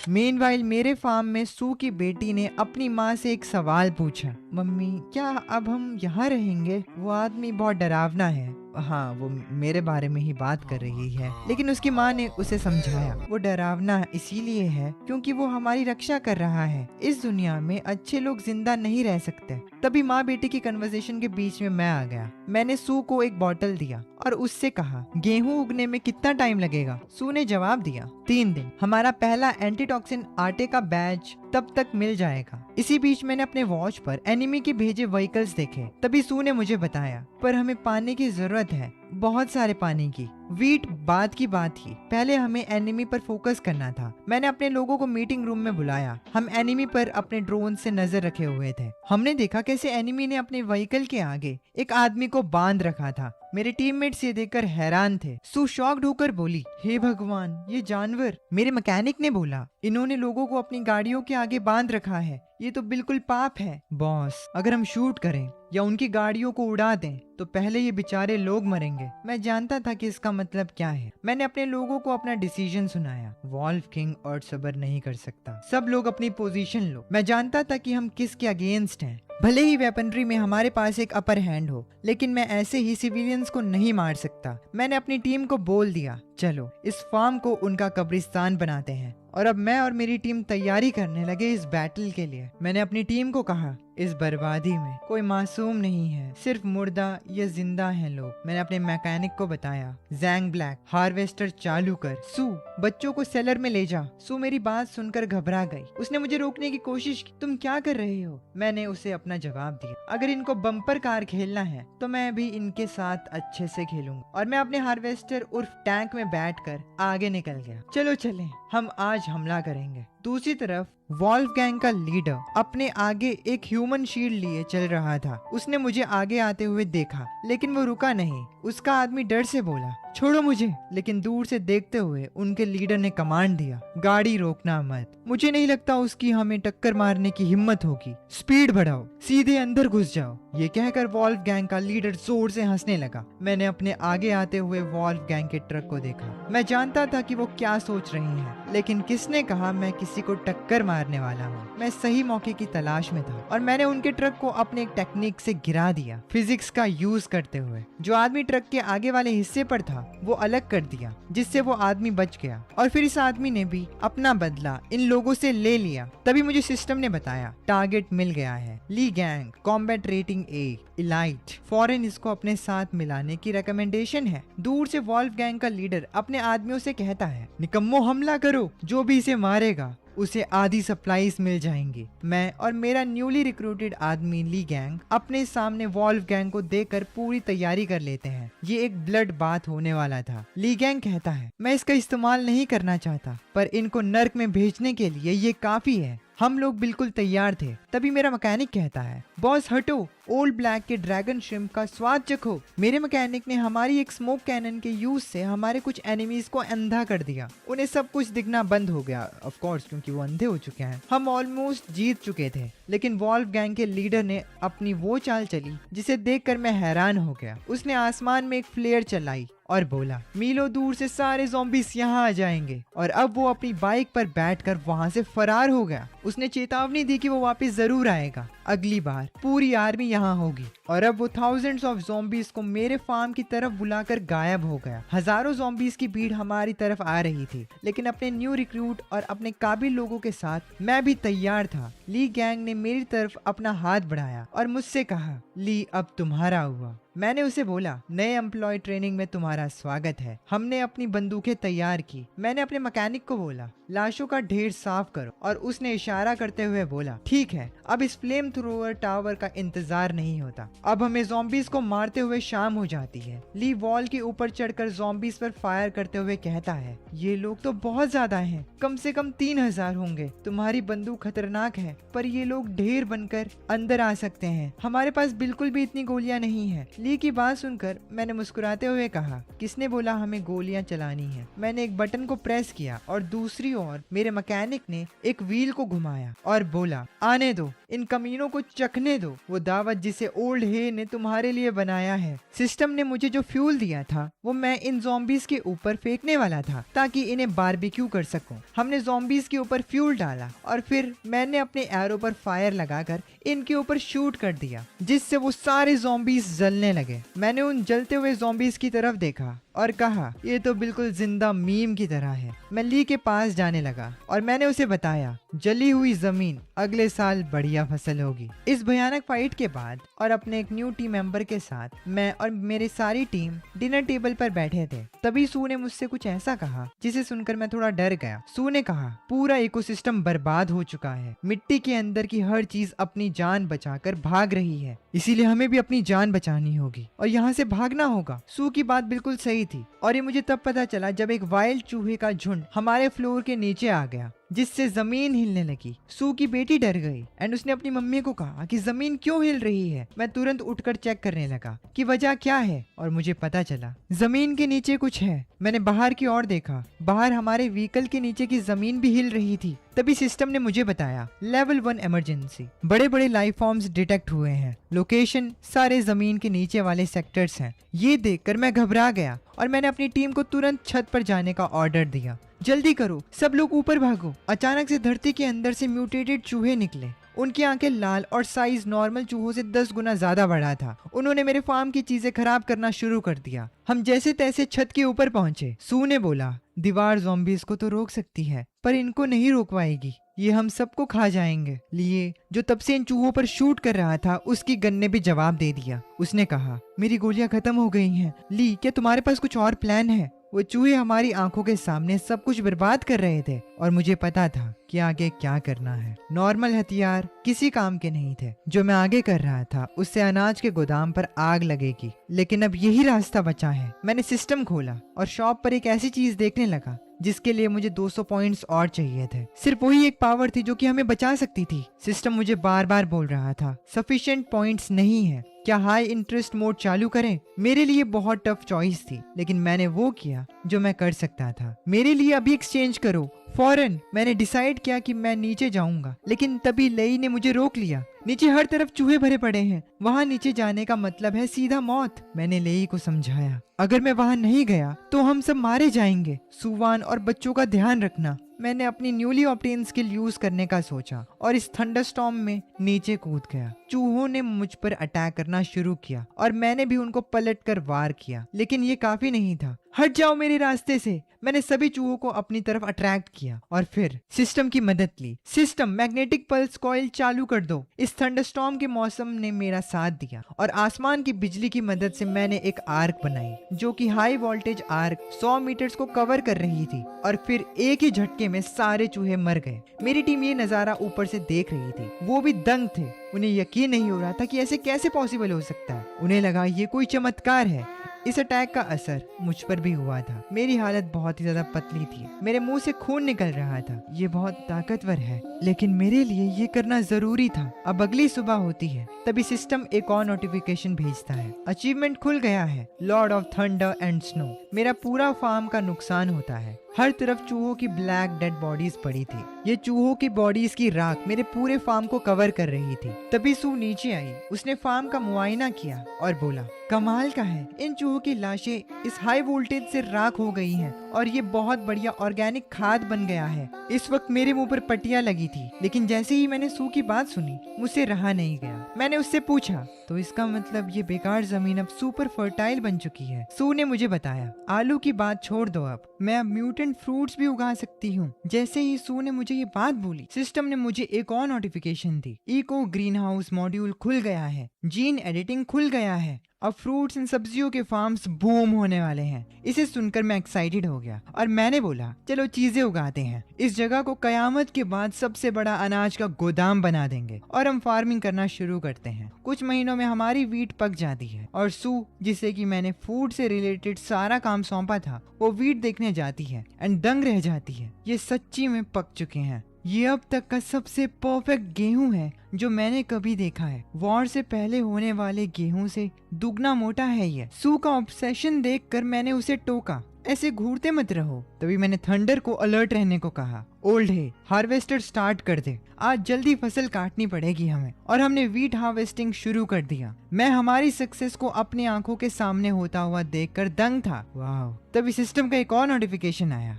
मीनवाइल मेरे फार्म में सू की बेटी ने अपनी माँ से एक सवाल पूछा, मम्मी क्या अब हम यहाँ रहेंगे? वो आदमी बहुत डरावना है। हाँ, वो मेरे बारे में ही बात कर रही है। लेकिन उसकी माँ ने उसे समझाया, वो डरावना इसीलिए है क्योंकि वो हमारी रक्षा कर रहा है। इस दुनिया में अच्छे लोग जिंदा नहीं रह सकते। तभी माँ बेटी की कन्वर्सेशन के बीच में मैं आ गया। मैंने सू को एक बॉटल दिया और उससे कहा, गेहूं उगने में कितना टाइम लगेगा? सू ने जवाब दिया, 3 दिन। हमारा पहला एंटीटॉक्सिन आटे का बैच तब तक मिल जाएगा। इसी बीच मैंने अपने वॉच पर एनिमी के भेजे व्हीकल्स देखे। तभी सू ने मुझे बताया, पर हमें पानी की जरूरत है। बहुत सारे पानी की। वीट बात की बात थी, पहले हमें एनिमी पर फोकस करना था। मैंने अपने लोगों को मीटिंग रूम में बुलाया। हम एनिमी पर अपने ड्रोन से नजर रखे हुए थे। हमने देखा कैसे एनिमी ने अपने व्हीकल के आगे एक आदमी को बांध रखा था। मेरे टीममेट्स ये देखकर हैरान थे। सू शॉक्ड होकर बोली, हे भगवान, ये जानवर। मेरे मैकेनिक ने बोला, इन्होंने लोगों को अपनी गाड़ियों के आगे बांध रखा है, ये तो बिल्कुल पाप है। बॉस, अगर हम शूट करें या उनकी गाड़ियों को उड़ा दें तो पहले ये बेचारे लोग मरेंगे। मैं जानता था कि इसका मतलब क्या है। मैंने अपने लोगों को अपना डिसीजन सुनाया। वॉल्व किंग और सबर नहीं कर सकता। सब लोग अपनी पोजीशन लो। मैं जानता था कि हम किसके अगेंस्ट हैं। भले ही वेपनरी में हमारे पास एक अपर हैंड हो, लेकिन मैं ऐसे ही सिविलियंस को नहीं मार सकता। मैंने अपनी टीम को बोल दिया, चलो इस फार्म को उनका कब्रिस्तान बनाते हैं। और अब मैं और मेरी टीम तैयारी करने लगे इस बैटल के लिए। मैंने अपनी टीम को कहा, इस बर्बादी में कोई मासूम नहीं है, सिर्फ मुर्दा या जिंदा हैं लोग। मैंने अपने मैकेनिक को बताया, जैंग ब्लैक, हार्वेस्टर चालू कर। सू, बच्चों को सेलर में ले जा। सू मेरी बात सुनकर घबरा गई। उसने मुझे रोकने की कोशिश की। तुम क्या कर रहे हो? मैंने उसे अपना जवाब दिया, अगर इनको बम्पर कार खेलना है तो मैं भी इनके साथ अच्छे से खेलूंगा। और मैं अपने हार्वेस्टर उर्फ टैंक में बैठकर आगे निकल गया। चलो चलें, हम आज हमला करेंगे। दूसरी तरफ वॉल्फ गैंग का लीडर अपने आगे एक ह्यूमन शील्ड लिए चल रहा था। उसने मुझे आगे आते हुए देखा, लेकिन वो रुका नहीं। उसका आदमी डर से बोला, छोड़ो मुझे। लेकिन दूर से देखते हुए उनके लीडर ने कमांड दिया, गाड़ी रोकना मत। मुझे नहीं लगता उसकी हमें टक्कर मारने की हिम्मत होगी। स्पीड बढ़ाओ, सीधे अंदर घुस जाओ। ये कहकर वॉल्फ गैंग का लीडर जोर से हंसने लगा। मैंने अपने आगे आते हुए वॉल्फ गैंग के ट्रक को देखा। मैं जानता था कि वो क्या सोच रही हैं, लेकिन किसने कहा मैं किसी को टक्कर मारने वाला हूँ। मैं सही मौके की तलाश में था और मैंने उनके ट्रक को अपने एक टेक्निक से गिरा दिया, फिजिक्स का यूज करते हुए। जो आदमी ट्रक के आगे वाले हिस्से पर था वो अलग कर दिया, जिससे वो आदमी बच गया। और फिर इस आदमी ने भी अपना बदला इन लोगों से ले लिया। तभी मुझे सिस्टम ने बताया, टारगेट मिल गया है, ली गैंग, कॉम्बैट रेटिंग ए, इलाइट। फॉरेन इसको अपने साथ मिलाने की रिकमेंडेशन है। दूर से वॉल्फ गैंग का लीडर अपने आदमियों से कहता है, निकम्मो हमला करो, जो भी इसे मारेगा उसे आधी सप्लाईज मिल जाएंगी। मैं और मेरा न्यूली रिक्रूटेड आदमी ली गैंग अपने सामने वॉल्फ गैंग को देखकर पूरी तैयारी कर लेते हैं। ये एक ब्लड बात होने वाला था। ली गैंग कहता है, मैं इसका इस्तेमाल नहीं करना चाहता, पर इनको नर्क में भेजने के लिए ये काफी है। हम लोग बिल्कुल तैयार थे। तभी मेरा मैकेनिक कहता है, बॉस हटो, ओल्ड ब्लैक के ड्रैगन श्रिम्प का स्वाद चखो। मेरे मैकेनिक ने हमारी एक स्मोक कैनन के यूज से हमारे कुछ एनिमीज को अंधा कर दिया। उन्हें सब कुछ दिखना बंद हो गया, ऑफ कोर्स, क्योंकि वो अंधे हो चुके हैं। हम ऑलमोस्ट जीत चुके थे, लेकिन वॉल्फ गैंग के लीडर ने अपनी वो चाल चली जिसे देखकर मैं हैरान हो गया। उसने आसमान में एक फ्लेयर चलाई और बोला, मीलों दूर से सारे ज़ॉम्बीज यहाँ आ जाएंगे। और अब वो अपनी बाइक पर बैठकर वहाँ से फरार हो गया। उसने चेतावनी दी कि वो वापस जरूर आएगा, अगली बार पूरी आर्मी यहाँ होगी। और अब वो थाउजेंड्स ऑफ ज़ॉम्बीज को मेरे फार्म की तरफ बुलाकर गायब हो गया। हजारों ज़ॉम्बीज की भीड़ हमारी तरफ आ रही थी, लेकिन अपने न्यू रिक्रूट और अपने काबिल लोगों के साथ मैं भी तैयार था। ली गैंग ने मेरी तरफ अपना हाथ बढ़ाया और मुझसे कहा, ली अब तुम्हारा हुआ। मैंने उसे बोला, नए एम्प्लॉय ट्रेनिंग में तुम्हारा स्वागत है। हमने अपनी बंदूकें तैयार की। मैंने अपने मैकेनिक को बोला, लाशों का ढेर साफ करो। और उसने इशारा करते हुए बोला, ठीक है। अब इस फ्लेम थ्रोअर टावर का इंतजार नहीं होता। अब हमें ज़ॉम्बीज को मारते हुए शाम हो जाती है। ली वॉल के ऊपर चढ़कर ज़ॉम्बीज पर फायर करते हुए कहता है, ये लोग तो बहुत ज्यादा हैं, कम से कम 3000 होंगे। तुम्हारी बंदूक खतरनाक है, पर ये लोग ढेर बनकर अंदर आ सकते हैं। हमारे पास बिल्कुल भी इतनी गोलियां नहीं है। ली की बात सुनकर मैंने मुस्कुराते हुए कहा, किसने बोला हमें गोलियां चलानी है? मैंने एक बटन को प्रेस किया और दूसरी ओर मेरे मैकेनिक ने एक व्हील को घुमाया और बोला, आने दो, इन कमीनों को चखने दो वो दावत जिसे ओल्ड हे ने तुम्हारे लिए बनाया है। सिस्टम ने मुझे जो फ्यूल दिया था वो मैं इन ज़ॉम्बीज के ऊपर फेंकने वाला था ताकि इन्हें बारबेक्यू कर सकूं। हमने ज़ॉम्बीज के ऊपर फ्यूल डाला और फिर मैंने अपने एरो पर फायर लगाकर इनके ऊपर शूट कर दिया, जिससे वो सारे ज़ॉम्बीज जलने लगे। मैंने उन जलते हुए ज़ॉम्बीज की तरफ देखा और कहा, ये तो बिल्कुल जिंदा मीम की तरह है। मैं ली के पास जाने लगा और मैंने उसे बताया, जली हुई जमीन, अगले साल बढ़िया फसल होगी। इस भयानक फाइट के बाद और अपने एक न्यू टीम मेंबर के साथ मैं और मेरी सारी टीम डिनर टेबल पर बैठे थे। तभी सू ने मुझसे कुछ ऐसा कहा जिसे सुनकर मैं थोड़ा डर गया। सू ने कहा, पूरा इकोसिस्टम बर्बाद हो चुका है, मिट्टी के अंदर की हर चीज अपनी जान बचाकर भाग रही है, इसीलिए हमें भी अपनी जान बचानी होगी और यहाँ से भागना होगा। सू की बात बिल्कुल सही थी और ये मुझे तब पता चला जब एक वाइल्ड चूहे का झुंड हमारे फ्लोर के नीचे आ गया, जिससे जमीन हिलने लगी। सू की बेटी डर गई एंड उसने अपनी मम्मी को कहा कि जमीन क्यों हिल रही है। मैं तुरंत उठकर चेक करने लगा कि वजह क्या है और मुझे पता चला जमीन के नीचे कुछ है। मैंने बाहर की ओर देखा, बाहर हमारे व्हीकल के नीचे की जमीन भी हिल रही थी। तभी सिस्टम ने मुझे बताया, लेवल 1 इमरजेंसी, बड़े बड़े लाइफ फॉर्म्स डिटेक्ट हुए हैं, लोकेशन सारे जमीन के नीचे वाले सेक्टर्स हैं। ये देखकर मैं घबरा गया और मैंने अपनी टीम को तुरंत छत पर जाने का ऑर्डर दिया। जल्दी करो, सब लोग ऊपर भागो। अचानक से धरती के अंदर से म्यूटेटेड चूहे निकले। उनकी आंखें लाल और साइज नॉर्मल चूहों से 10 गुना ज्यादा बड़ा था। उन्होंने मेरे फार्म की चीजें खराब करना शुरू कर दिया। हम जैसे तैसे छत के ऊपर पहुंचे। सू ने बोला, दीवार ज़ॉम्बीज़ को तो रोक सकती है पर इनको नहीं रोक पाएगी, ये हम सबको खा जाएंगे। लिए जो तब से इन चूहों पर शूट कर रहा था, उसकी गन ने भी जवाब दे दिया। उसने कहा, मेरी गोलियां खत्म हो गई हैं। ली, क्या तुम्हारे पास कुछ और प्लान है? वो चूहे हमारी आंखों के सामने सब कुछ बर्बाद कर रहे थे और मुझे पता था कि आगे क्या करना है। नॉर्मल हथियार किसी काम के नहीं थे। जो मैं आगे कर रहा था उससे अनाज के गोदाम पर आग लगेगी, लेकिन अब यही रास्ता बचा है। मैंने सिस्टम खोला और शॉप पर एक ऐसी चीज देखने लगा जिसके लिए मुझे 200 पॉइंट्स और चाहिए थे। सिर्फ वही एक पावर थी जो कि हमें बचा सकती थी। सिस्टम मुझे बार बार बोल रहा था, सफिशिएंट पॉइंट्स नहीं है, क्या हाई इंटरेस्ट मोड चालू करें? मेरे लिए बहुत टफ चॉइस थी, लेकिन मैंने वो किया जो मैं कर सकता था। मेरे लिए अभी एक्सचेंज करो फौरन। मैंने डिसाइड किया कि मैं नीचे जाऊंगा, लेकिन तभी लेई ने मुझे रोक लिया। नीचे हर तरफ चूहे भरे पड़े हैं, वहाँ नीचे जाने का मतलब है सीधा मौत। मैंने लेई को समझाया, अगर मैं वहाँ नहीं गया तो हम सब मारे जाएंगे। सुवान और बच्चों का ध्यान रखना। मैंने अपनी न्यूली ऑब्टेन स्किल यूज करने का सोचा और इस थंडरस्टॉर्म में नीचे कूद गया। चूहों ने मुझ पर अटैक करना शुरू किया और मैंने भी उनको पलटकर वार किया, लेकिन ये काफी नहीं था। हट जाओ मेरे रास्ते से। मैंने सभी चूहों को अपनी तरफ अट्रैक्ट किया और फिर सिस्टम की मदद ली। सिस्टम, मैग्नेटिक पल्स कॉइल चालू कर दो। इस थंडरस्टॉर्म के मौसम ने मेरा साथ दिया और आसमान की बिजली की मदद से मैंने एक आर्क बनाई जो कि हाई वोल्टेज आर्क 100 मीटर्स को कवर कर रही थी और फिर एक ही झटके में सारे चूहे मर गए। मेरी टीम ये नजारा ऊपर से देख रही थी, वो भी दंग थे। उन्हें यकीन नहीं हो रहा था कि ऐसे कैसे पॉसिबल हो सकता है। उन्हें लगा ये कोई चमत्कार है। इस अटैक का असर मुझ पर भी हुआ था। मेरी हालत बहुत ही ज्यादा पतली थी, मेरे मुंह से खून निकल रहा था। ये बहुत ताकतवर है, लेकिन मेरे लिए ये करना जरूरी था। अब अगली सुबह होती है, तभी सिस्टम एक और नोटिफिकेशन भेजता है, अचीवमेंट खुल गया है, Lord of thunder and snow. मेरा पूरा फार्म का नुकसान होता है। हर तरफ चूहों की ब्लैक डेड बॉडीज पड़ी थी। ये चूहों की बॉडीज की राख मेरे पूरे फार्म को कवर कर रही थी। तभी सू नीचे आई। उसने फार्म का मुआयना किया और बोला, कमाल का है, इन चूहों की लाशें इस हाई वोल्टेज से राख हो गई हैं और ये बहुत बढ़िया ऑर्गेनिक खाद बन गया है। इस वक्त मेरे मुंह पर पट्टियां लगी थी, लेकिन जैसे ही मैंने सू की बात सुनी, मुझसे रहा नहीं गया। मैंने उससे पूछा, तो इसका मतलब ये बेकार जमीन अब सुपर फर्टाइल बन चुकी है? सू ने मुझे बताया, आलू की बात छोड़ दो, अब मैं म्यूटेंट फ्रूट्स भी उगा सकती हूँ। जैसे ही सू ने मुझे ये बात बोली, सिस्टम ने मुझे एक और नोटिफिकेशन दी, इको ग्रीन हाउस मॉड्यूल खुल गया है, जीन एडिटिंग खुल गया है, अब फ्रूट्स एंड सब्जियों के फार्म्स बूम होने वाले हैं। इसे सुनकर मैं एक्साइटेड हो गया और मैंने बोला, चलो चीजें उगाते हैं। इस जगह को कयामत के बाद सबसे बड़ा अनाज का गोदाम बना देंगे और हम फार्मिंग करना शुरू करते हैं। कुछ महीनों में हमारी वीट पक जाती है और सू, जिसे कि मैंने फूड से रिलेटेड सारा काम सौंपा था, वो वीट देखने जाती है एंड दंग रह जाती है। ये सच्ची में पक चुके हैं। ये अब तक का सबसे परफेक्ट गेहूं है जो मैंने कभी देखा है। वॉर से पहले होने वाले गेहूं से दुगना मोटा है ये। सू का ऑब्सेशन देखकर मैंने उसे टोका, ऐसे घूरते मत रहो। तभी मैंने थंडर को अलर्ट रहने को कहा, ओल्ड है, हार्वेस्टर स्टार्ट कर दे, आज जल्दी फसल काटनी पड़ेगी हमें। और हमने वीट हार्वेस्टिंग शुरू कर दिया। मैं हमारी सक्सेस को अपनी आंखों के सामने होता हुआ देखकर दंग था। वाह! तभी सिस्टम का एक और नोटिफिकेशन आया,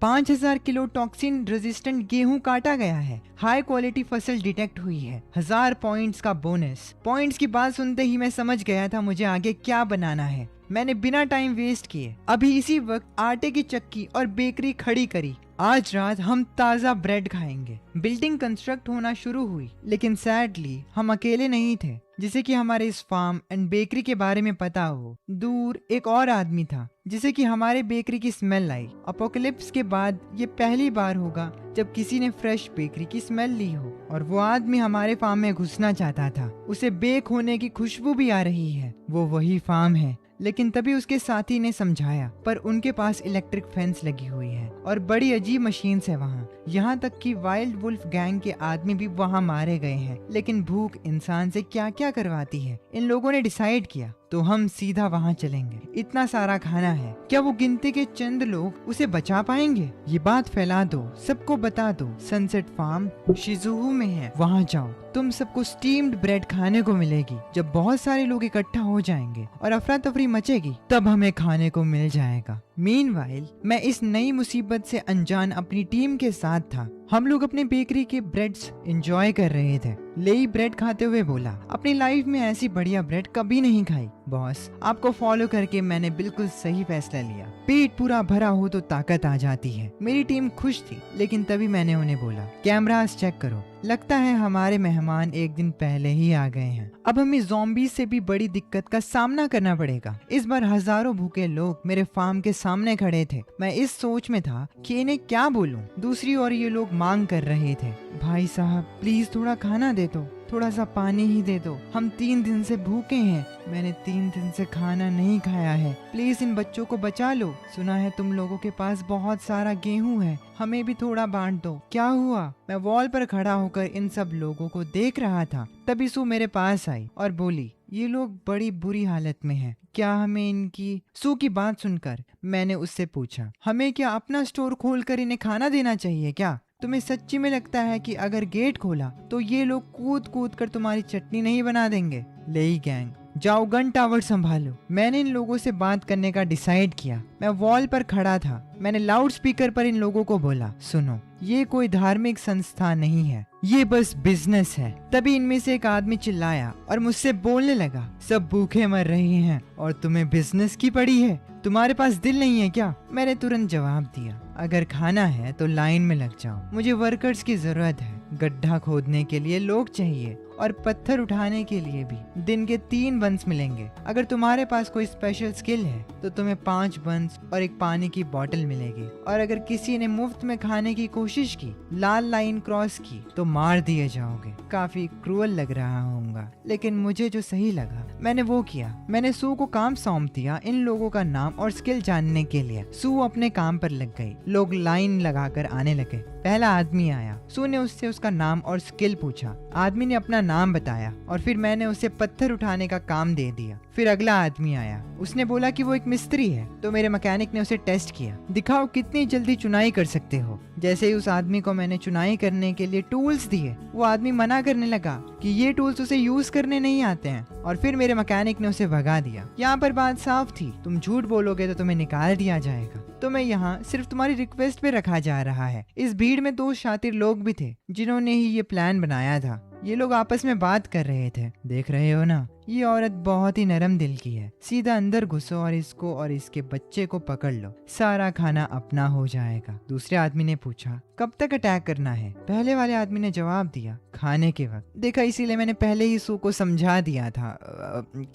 5000 किलो टॉक्सिन रेजिस्टेंट गेहूं काटा गया है, हाई क्वालिटी फसल डिटेक्ट हुई है, 1000 पॉइंट्स का बोनस। पॉइंट्स की बात सुनते ही मैं समझ गया था मुझे आगे क्या बनाना है। मैंने बिना टाइम वेस्ट किए अभी इसी वक्त आटे की चक्की और बेकरी खड़ी करी। आज रात हम ताज़ा ब्रेड खाएंगे। बिल्डिंग कंस्ट्रक्ट होना शुरू हुई, लेकिन सैडली हम अकेले नहीं थे जिसे कि हमारे इस फार्म एंड बेकरी के बारे में पता हो। दूर एक और आदमी था जिसे कि हमारे बेकरी की स्मेल आई। अपोकलिप्स के बाद ये पहली बार होगा जब किसी ने फ्रेश बेकरी की स्मेल ली हो, और वो आदमी हमारे फार्म में घुसना चाहता था। उसे बेक होने की खुशबू भी आ रही है। वो वही फार्म है, लेकिन तभी उसके साथी ने समझाया, पर उनके पास इलेक्ट्रिक फेंस लगी हुई है और बड़ी अजीब मशीन्स है वहाँ। यहाँ तक कि वाइल्ड वुल्फ गैंग के आदमी भी वहाँ मारे गए हैं। लेकिन भूख इंसान से क्या क्या करवाती है। इन लोगों ने डिसाइड किया तो हम सीधा वहाँ चलेंगे। इतना सारा खाना है, क्या वो गिनती के चंद लोग उसे बचा पाएंगे? ये बात फैला दो, सबको बता दो, सनसेट फार्म शिजुहू में है, वहाँ जाओ। तुम सबको स्टीम्ड ब्रेड खाने को मिलेगी। जब बहुत सारे लोग इकट्ठा हो जाएंगे और अफरा तफरी मचेगी, तब हमें खाने को मिल जाएगा। मीनवाइल मैं इस नई मुसीबत से अनजान अपनी टीम के साथ था। हम लोग अपने बेकरी के ब्रेड्स एंजॉय कर रहे थे। लेई ब्रेड खाते हुए बोला, अपनी लाइफ में ऐसी बढ़िया ब्रेड कभी नहीं खाई। बॉस, आपको फॉलो करके मैंने बिल्कुल सही फैसला लिया। पेट पूरा भरा हो तो ताकत आ जाती है। मेरी टीम खुश थी, लेकिन तभी मैंने उन्हें बोला, कैमरास चेक करो। लगता है हमारे मेहमान एक दिन पहले ही आ गए हैं। अब हमें ज़ॉम्बी से भी बड़ी दिक्कत का सामना करना पड़ेगा। इस बार हजारों भूखे लोग मेरे फार्म के सामने खड़े थे। मैं इस सोच में था कि इन्हें क्या बोलूं। दूसरी ओर ये लोग मांग कर रहे थे, भाई साहब प्लीज थोड़ा खाना दे दो, थोड़ा सा पानी ही दे दो। हम 3 दिन से भूखे हैं। मैंने 3 दिन से खाना नहीं खाया है। प्लीज इन बच्चों को बचा लो। सुना है तुम लोगों के पास बहुत सारा गेहूं है, हमें भी थोड़ा बांट दो। क्या हुआ? मैं वॉल पर खड़ा होकर इन सब लोगों को देख रहा था। तभी सू मेरे पास आई और बोली, ये लोग बड़ी बुरी हालत में हैं। क्या हमें इनकी? सू की बात सुनकर मैंने उससे पूछा, हमें क्या अपना स्टोर खोलकर इन्हें खाना देना चाहिए क्या? तुम्हें सच्ची में लगता है कि अगर गेट खोला तो ये लोग कूद कूद कर तुम्हारी चटनी नहीं बना देंगे? लेई गैंग, जाओ गन टावर संभालो। मैंने इन लोगों से बात करने का डिसाइड किया। मैं वॉल पर खड़ा था। मैंने लाउड स्पीकर पर इन लोगों को बोला, सुनो, ये कोई धार्मिक संस्था नहीं है, ये बस बिजनेस है। तभी इनमें से एक आदमी चिल्लाया और मुझसे बोलने लगा, सब भूखे मर रहे हैं और तुम्हें बिजनेस की पड़ी है? तुम्हारे पास दिल नहीं है क्या? मैंने तुरंत जवाब दिया, अगर खाना है तो लाइन में लग जाओ। मुझे वर्कर्स की जरूरत है। गड्ढा खोदने के लिए लोग चाहिए और पत्थर उठाने के लिए भी। दिन के 3 बंस मिलेंगे। अगर तुम्हारे पास कोई स्पेशल स्किल है तो तुम्हें 5 बंस और एक पानी की बोतल मिलेगी। और अगर किसी ने मुफ्त में खाने की कोशिश की, लाल लाइन क्रॉस की, तो मार दिए जाओगे। काफी क्रूअल लग रहा होगा, लेकिन मुझे जो सही लगा मैंने वो किया। मैंने सू को काम सौंप दिया इन लोगों का नाम और स्किल जानने के लिए। सू अपने काम पर लग गई। लोग लाइन लगाकर आने लगे। पहला आदमी आया। सू ने उससे उसका नाम और स्किल पूछा। आदमी ने अपना नाम बताया और फिर मैंने उसे पत्थर उठाने का काम दे दिया। फिर अगला आदमी आया। उसने बोला कि वो एक मिस्त्री है, तो मेरे मैकेनिक ने उसे टेस्ट किया। दिखाओ कितनी जल्दी चुनाई कर सकते हो। जैसे ही उस आदमी को मैंने चुनाई करने के लिए टूल्स दिए, वो आदमी मना करने लगा कि ये टूल्स उसे यूज करने नहीं आते हैं, और फिर मेरे मैकेनिक ने उसे भगा दिया। यहाँ पर बात साफ थी, तुम झूठ बोलोगे तो तुम्हें निकाल दिया जाएगा। तो मैं यहाँ सिर्फ तुम्हारी रिक्वेस्ट पे रखा जा रहा है। इस भीड़ में 2 शातिर लोग भी थे जिन्होंने ही ये प्लान बनाया था। ये लोग आपस में बात कर रहे थे। देख रहे हो ना, ये औरत बहुत ही नरम दिल की है। सीधा अंदर घुसो और इसको और इसके बच्चे को पकड़ लो, सारा खाना अपना हो जाएगा। दूसरे आदमी ने पूछा, कब तक अटैक करना है? पहले वाले आदमी ने जवाब दिया, खाने के वक्त। देखा, इसीलिए मैंने पहले ही सू को समझा दिया था।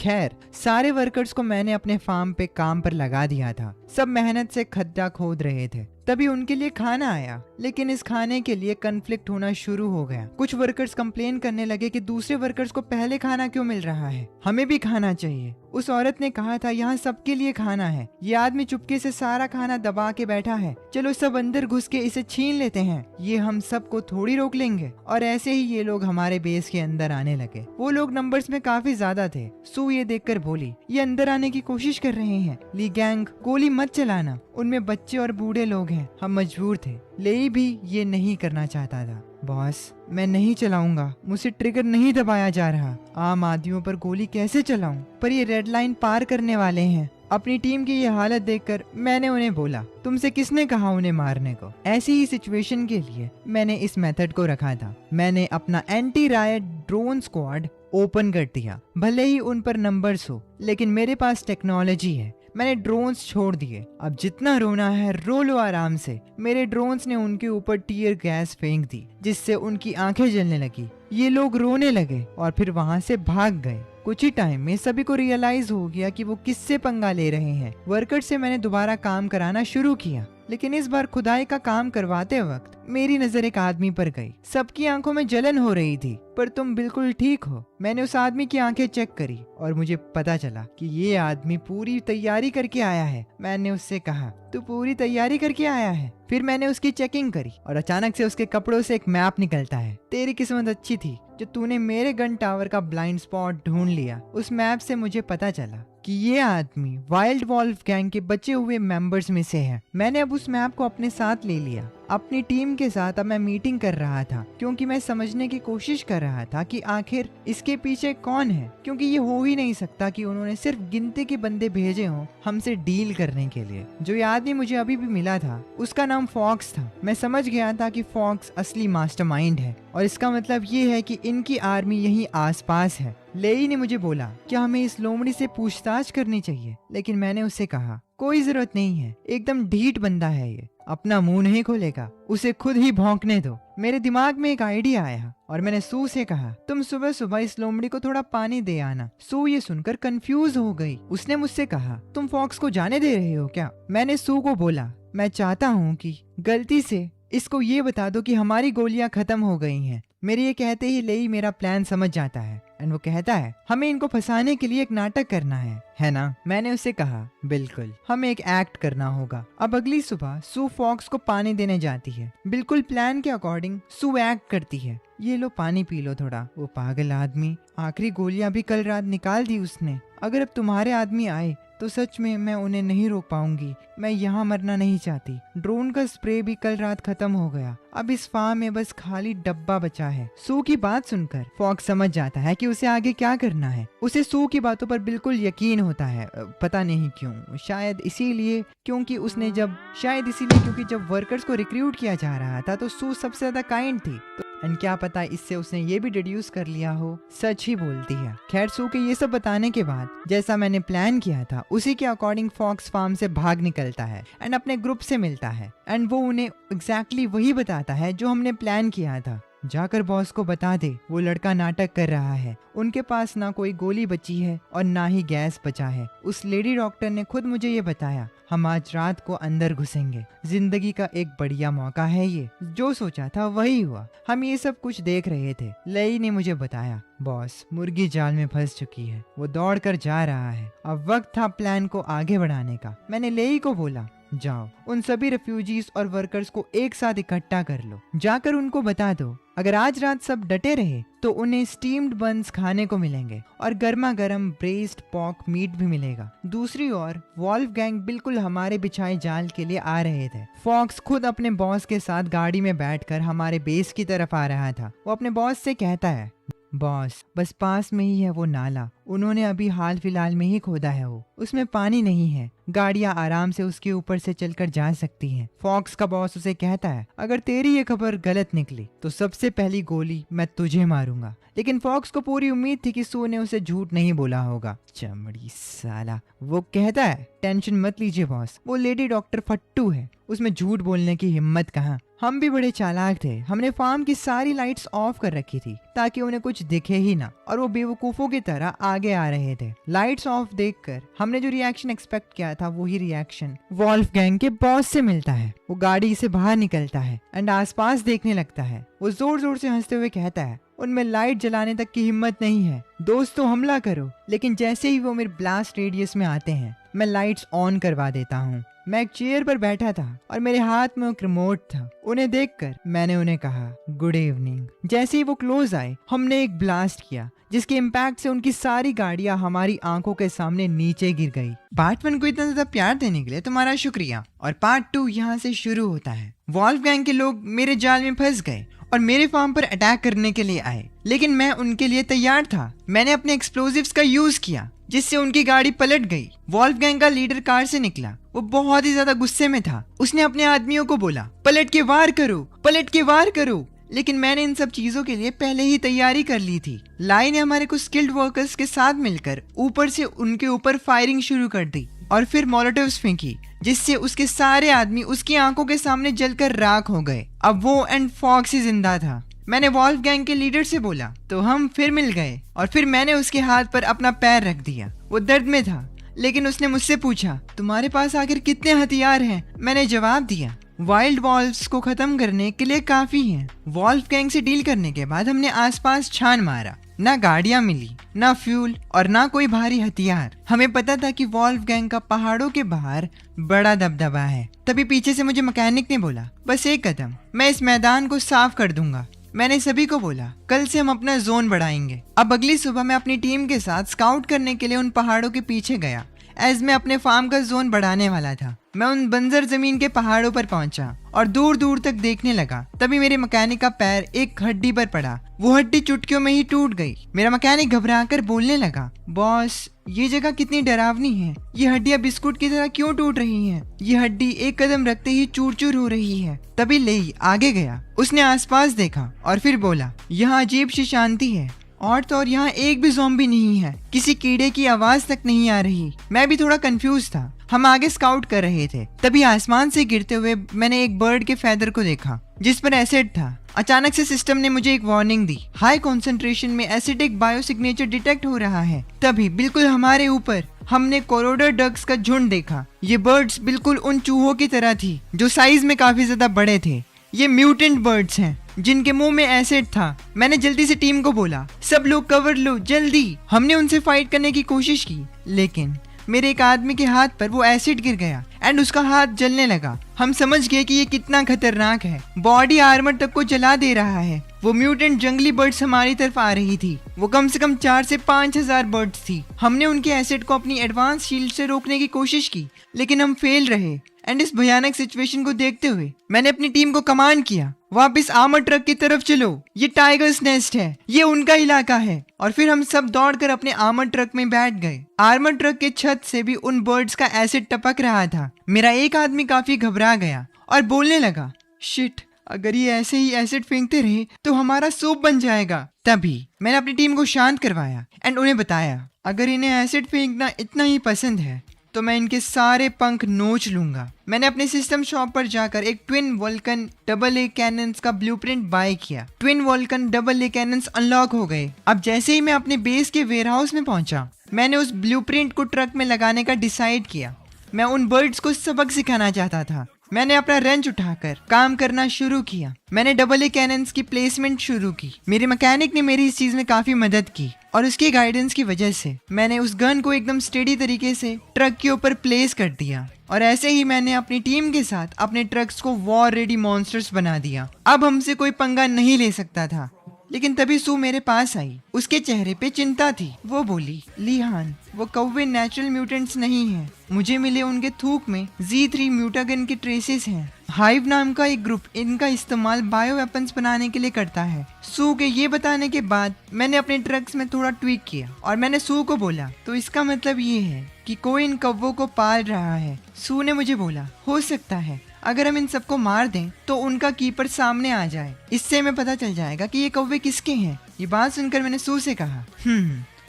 खैर, सारे वर्कर्स को मैंने अपने फार्म पे काम पर लगा दिया था। सब मेहनत से खड्डा खोद रहे थे। तभी उनके लिए खाना आया, लेकिन इस खाने के लिए कन्फ्लिक्ट होना शुरू हो गया। कुछ वर्कर्स कंप्लेन करने लगे कि दूसरे वर्कर्स को पहले खाना क्यों मिल रहा है, हमें भी खाना चाहिए। उस औरत ने कहा था यहाँ सबके लिए खाना है। ये आदमी चुपके से सारा खाना दबा के बैठा है। चलो सब अंदर घुस के इसे छीन लेते हैं, ये हम सबको थोड़ी रोक लेंगे। और ऐसे ही ये लोग हमारे बेस के अंदर आने लगे। वो लोग नंबर्स में काफी ज्यादा थे। सू ये देखकर बोली, ये अंदर आने की कोशिश कर रहे हैं। ली गैंग, गोली मत चलाना, उनमें बच्चे और बूढ़े लोग हैं। हम मजबूर थे। लेई भी ये नहीं करना चाहता था। बॉस, मैं नहीं चलाऊंगा, मुझसे ट्रिगर नहीं दबाया जा रहा। आम आदमियों पर गोली कैसे चलाऊं? पर ये रेड लाइन पार करने वाले हैं। अपनी टीम की ये हालत देखकर मैंने उन्हें बोला, तुमसे किसने कहा उन्हें मारने को? ऐसी ही सिचुएशन के लिए मैंने इस मेथड को रखा था। मैंने अपना anti riot drone squad open कर दिया। भले ही उन पर नंबर्स हो, लेकिन मेरे पास टेक्नोलॉजी है। मैंने ड्रोन्स छोड़ दिए। अब जितना रोना है रो लो आराम से। मेरे ड्रोन्स ने उनके ऊपर टीयर गैस फेंक दी, जिससे उनकी आंखें जलने लगी। ये लोग रोने लगे और फिर वहां से भाग गए। कुछ ही टाइम में सभी को रियलाइज हो गया कि वो किससे पंगा ले रहे हैं। वर्कर से मैंने दोबारा काम कराना शुरू किया, लेकिन इस बार खुदाई का काम करवाते वक्त मेरी नजर एक आदमी पर गई। सबकी आंखों में जलन हो रही थी, पर तुम बिल्कुल ठीक हो। मैंने उस आदमी की आंखें चेक करी और मुझे पता चला कि ये आदमी पूरी तैयारी करके आया है। मैंने उससे कहा, तू पूरी तैयारी करके आया है? फिर मैंने उसकी चेकिंग करी और अचानक से उसके कपड़ों से एक मैप निकलता है। तेरी किस्मत अच्छी थी जो तूने मेरे गन टावर का ब्लाइंड स्पॉट ढूंढ लिया। उस मैप से मुझे पता चला कि ये आदमी वाइल्ड वॉल्फ गैंग के बचे हुए मेंबर्स में से है। मैंने अब उस मैप को अपने साथ ले लिया। अपनी टीम के साथ अब मैं मीटिंग कर रहा था, क्योंकि मैं समझने की कोशिश कर रहा था कि आखिर इसके पीछे कौन है। क्योंकि ये हो ही नहीं सकता कि उन्होंने सिर्फ गिनती के बंदे भेजे हों हमसे डील करने के लिए। जो ये आदमी मुझे अभी भी मिला था, उसका नाम फॉक्स था। मैं समझ गया था कि फॉक्स असली मास्टरमाइंड है, और इसका मतलब ये है कि इनकी आर्मी यहीं आसपास है। लेई ने मुझे बोला, क्या हमें इस लोमड़ी से पूछताछ करनी चाहिए? लेकिन मैंने उससे कहा, कोई जरूरत नहीं है, एकदम ढीठ बंदा है ये, अपना मुंह नहीं खोलेगा, उसे खुद ही भौंकने दो। मेरे दिमाग में एक आइडिया आया और मैंने सू से कहा, तुम सुबह सुबह इस लोमड़ी को थोड़ा पानी दे आना। सू ये सुनकर कंफ्यूज हो गई। उसने मुझसे कहा, तुम फॉक्स को जाने दे रहे हो क्या? मैंने सू को बोला, मैं चाहता हूँ कि गलती से इसको ये बता दो कि हमारी गोलियां खत्म हो गई हैं। मेरे ये कहते ही लेई मेरा प्लान समझ जाता है एंड वो कहता है, हमें इनको फंसाने के लिए एक नाटक करना है ना? मैंने उससे कहा, बिल्कुल, हमें एक एक्ट करना होगा। अब अगली सुबह सू फॉक्स को पानी देने जाती है। बिल्कुल प्लान के अकॉर्डिंग सू एक्ट करती है, ये लो पानी पी लो थोड़ा। वो पागल आदमी, आखिरी गोलियां भी कल रात निकाल दी उसने। अगर अब तुम्हारे आदमी आए तो सच में मैं उन्हें नहीं रोक पाऊंगी। मैं यहाँ मरना नहीं चाहती। ड्रोन का स्प्रे भी कल रात खत्म हो गया। अब इस फार्म में बस खाली डब्बा बचा है। सू की बात सुनकर फॉक्स समझ जाता है कि उसे आगे क्या करना है। उसे सू की बातों पर बिल्कुल यकीन होता है। पता नहीं क्यों, शायद इसीलिए क्योंकि जब वर्कर्स को रिक्रूट किया जा रहा था तो सू सबसे ज्यादा काइंड थी। एंड क्या पता इससे उसने ये भी डिड्यूस कर लिया हो, सच ही बोलती है। खैर, सू के ये सब बताने के बाद जैसा मैंने प्लान किया था उसी के अकॉर्डिंग फॉक्स फार्म से भाग निकलता है एंड अपने ग्रुप से मिलता है एंड वो उन्हें एग्जैक्टली वही बताता है जो हमने प्लान किया था। जाकर बॉस को बता दे वो लड़का नाटक कर रहा है। उनके पास ना कोई गोली बची है और ना ही गैस बचा है। उस लेडी डॉक्टर ने खुद मुझे ये बताया, हम आज रात को अंदर घुसेंगे। जिंदगी का एक बढ़िया मौका है ये। जो सोचा था वही हुआ। हम ये सब कुछ देख रहे थे। लेई ने मुझे बताया, बॉस मुर्गी जाल में फंस चुकी है, वो दौड़ कर जा रहा है। अब वक्त था प्लान को आगे बढ़ाने का। मैंने लेई को बोला, जाओ उन सभी रेफ्यूजीज और वर्कर्स को एक साथ इकट्ठा कर लो। जाकर उनको बता दो अगर आज रात सब डटे रहे तो उन्हें स्टीम्ड बन्स खाने को मिलेंगे और गर्मा गर्म ब्रेस्ड पॉर्क मीट भी मिलेगा। दूसरी ओर वॉल्फ गैंग बिल्कुल हमारे बिछाए जाल के लिए आ रहे थे। फॉक्स खुद अपने बॉस के साथ गाड़ी में बैठकर हमारे बेस की तरफ आ रहा था। वो अपने बॉस से कहता है, बॉस बस पास में ही है वो नाला, उन्होंने अभी हाल फिलहाल में ही खोदा है, वो उसमें पानी नहीं है, गाड़ियां आराम से उसके ऊपर से चलकर जा सकती हैं। फॉक्स का बॉस उसे कहता है, अगर तेरी ये खबर गलत निकली तो सबसे पहली गोली मैं तुझे मारूंगा। लेकिन फॉक्स को पूरी उम्मीद थी कि सू ने उसे झूठ नहीं बोला होगा। चमड़ी साला। वो कहता है, टेंशन मत लीजिए बॉस, वो लेडी डॉक्टर फट्टू है, उसमें झूठ बोलने की हिम्मत कहाँ। हम भी बड़े चालाक थे। हमने फार्म की सारी लाइट्स ऑफ कर रखी थी ताकि उन्हें कुछ दिखे ही ना, और वो बेवकूफों की तरह आगे आ रहे थे। लाइट्स ऑफ देखकर हमने जो रिएक्शन एक्सपेक्ट किया था वही रिएक्शन वॉल्फ गैंग के बॉस से मिलता है। वो गाड़ी से बाहर निकलता है एंड आसपास देखने लगता है। वो जोर जोर से हंसते हुए कहता है, उनमें लाइट जलाने तक की हिम्मत नहीं है, दोस्तों हमला करो। लेकिन जैसे ही वो मेरे ब्लास्ट रेडियस में आते हैं मैं लाइट्स ऑन करवा देता हूँ। मैं एक चेयर पर बैठा था और मेरे हाथ में एक रिमोट था। उन्हें देखकर मैंने उन्हें कहा, गुड इवनिंग। जैसे ही वो क्लोज आए हमने एक ब्लास्ट किया जिसके इम्पैक्ट से उनकी सारी गाड़ियां हमारी आंखों के सामने नीचे गिर गई। पार्ट 1 को इतना ज्यादा प्यार देने के लिए तुम्हारा शुक्रिया। और पार्ट 2 यहाँ से शुरू होता है। वॉल्फ गैंग के लोग मेरे जाल में फंस गए और मेरे फार्म पर अटैक करने के लिए आए, लेकिन मैं उनके लिए तैयार था। मैंने अपने एक्सप्लोजिव्स का यूज किया जिससे उनकी गाड़ी पलट गई। वॉल्फगैंग का लीडर कार से निकला। वो बहुत ही ज्यादा गुस्से में था। उसने अपने आदमियों को बोला, पलट के वार करो, पलट के वार करो। लेकिन मैंने इन सब चीजों के लिए पहले ही तैयारी कर ली थी। लाई ने हमारे कुछ स्किल्ड वर्कर्स के साथ मिलकर ऊपर से उनके ऊपर फायरिंग शुरू कर दी और फिर मोलोटोव्स फेंकी, जिससे उसके सारे आदमी उसकी आंखों के सामने जलकर राख हो गए। अब वो एंड फॉक्स ही जिंदा था। मैंने वॉल्फगैंग के लीडर से बोला तो हम फिर मिल गए और फिर मैंने उसके हाथ पर अपना पैर रख दिया। वो दर्द में था, लेकिन उसने मुझसे पूछा, तुम्हारे पास आखिर कितने हथियार हैं? मैंने जवाब दिया, वाइल्ड वॉल्व्स को खत्म करने के लिए काफी हैं। वॉल्फगैंग से डील करने के बाद हमने आसपास छान मारा। ना गाड़ियां मिली, ना फ्यूल और ना कोई भारी हथियार। हमें पता था कि वॉल्फगैंग का पहाड़ों के बाहर बड़ा दबदबा है। तभी पीछे से मुझे मैकेनिक ने बोला, बस एक कदम, मैं इस मैदान को साफ कर दूंगा। मैंने सभी को बोला, कल से हम अपना जोन बढ़ाएंगे। अब अगली सुबह मैं अपनी टीम के साथ स्काउट करने के लिए उन पहाड़ों के पीछे गया। एज मैं अपने फार्म का जोन बढ़ाने वाला था, मैं उन बंजर जमीन के पहाड़ों पर पहुंचा और दूर दूर तक देखने लगा। तभी मेरे मैकेनिक का पैर एक हड्डी पर पड़ा। वो हड्डी चुटकियों में ही टूट गई। मेरा मैकेनिक घबराकर बोलने लगा, बॉस, ये जगह कितनी डरावनी है। ये हड्डियां बिस्कुट की तरह क्यों टूट रही हैं? ये हड्डी एक कदम रखते ही चूर चूर हो रही है। तभी लेई आगे गया। उसने आसपास देखा और फिर बोला, यहाँ अजीब सी शांति है और तो और यहाँ एक भी ज़ॉम्बी नहीं है। किसी कीड़े की आवाज तक नहीं आ रही। मैं भी थोड़ा कंफ्यूज था। हम आगे स्काउट कर रहे थे। तभी आसमान से गिरते हुए मैंने एक बर्ड के फेदर को देखा जिस पर एसिड था। अचानक से सिस्टम ने मुझे एक वार्निंग दी, हाई कॉन्सेंट्रेशन में एसिडिक बायोसिग्नेचर डिटेक्ट हो रहा है। तभी बिल्कुल हमारे ऊपर हमने कोरोडर डक्स का झुंड देखा। ये बर्ड्स बिल्कुल उन चूहों की तरह थी जो साइज में काफी ज्यादा बड़े थे। ये म्यूटेंट बर्ड्स हैं जिनके मुंह में एसिड था। मैंने जल्दी से टीम को बोला, सब लोग कवर लो जल्दी। हमने उनसे फाइट करने की कोशिश की, लेकिन मेरे एक आदमी के हाथ पर वो एसिड गिर गया एंड उसका हाथ जलने लगा। हम समझ गए कि ये कितना खतरनाक है। बॉडी आर्मर तक को जला दे रहा है। वो म्यूटेंट जंगली बर्ड्स हमारी तरफ आ रही थी। वो कम से कम 4 से 5 हजार बर्ड्स थी। हमने उनके एसिड को अपनी एडवांस शील्ड से रोकने की कोशिश की, लेकिन हम फेल रहे। एंड इस भयानक सिचुएशन को देखते हुए मैंने अपनी टीम को कमांड किया, वापस आर्मर ट्रक की तरफ चलो, ये टाइगर्स नेस्ट है, ये उनका इलाका है। और फिर हम सब दौड़कर अपने आर्मर ट्रक में बैठ गए। आर्मर ट्रक के छत से भी उन बर्ड्स का एसिड टपक रहा था। मेरा एक आदमी काफी घबरा गया और बोलने लगा, शिट, अगर ये ऐसे ही एसिड फेंकते रहे तो हमारा सूप बन जाएगा। तभी मैंने अपनी टीम को शांत करवाया एंड उन्हें बताया, अगर इन्हें एसिड फेंकना इतना ही पसंद है तो मैं इनके सारे पंख नोच लूंगा। मैंने अपने सिस्टम शॉप पर जाकर एक ट्विन वोल्कन AA कैनन्स का ब्लूप्रिंट बाय किया। Twin Vulcan AA cannons unlock हो गए। अब जैसे ही मैं अपने बेस के वेयरहाउस में पहुंचा, मैंने उस ब्लूप्रिंट को ट्रक में लगाने का डिसाइड किया। मैं उन बर्ड्स को सबक सिखाना चाहता था। मैंने अपना रेंच उठाकर काम करना शुरू किया। मैंने AA कैनन्स की प्लेसमेंट शुरू की। मेरे मैकेनिक ने मेरी इस चीज में काफी मदद की और उसके गाइडेंस की वजह से मैंने उस गन को एकदम स्टेडी तरीके से ट्रक के ऊपर प्लेस कर दिया। और ऐसे ही मैंने अपनी टीम के साथ अपने ट्रक्स को वॉर रेडी मॉन्स्टर्स बना दिया। अब हमसे कोई पंगा नहीं ले सकता था। लेकिन तभी सू मेरे पास आई। उसके चेहरे पे चिंता थी। वो बोली, लिहान, वो कौवे नेचुरल म्यूटेंट्स नहीं हैं। मुझे मिले उनके थूक में Z3 म्यूटागन के ट्रेसेस हैं। हाइव नाम का एक ग्रुप इनका इस्तेमाल बायो वेपन्स बनाने के लिए करता है। सू के ये बताने के बाद मैंने अपने ट्रक्स में थोड़ा ट्वीक किया और मैंने सू को बोला, तो इसका मतलब ये है कि कोई इन कौवों को पाल रहा है। सू ने मुझे बोला, हो सकता है अगर हम इन सबको मार दें तो उनका कीपर सामने आ जाए। इससे हमें पता चल जाएगा कि ये कौवे किसके हैं। ये बात सुनकर मैंने सू से कहा,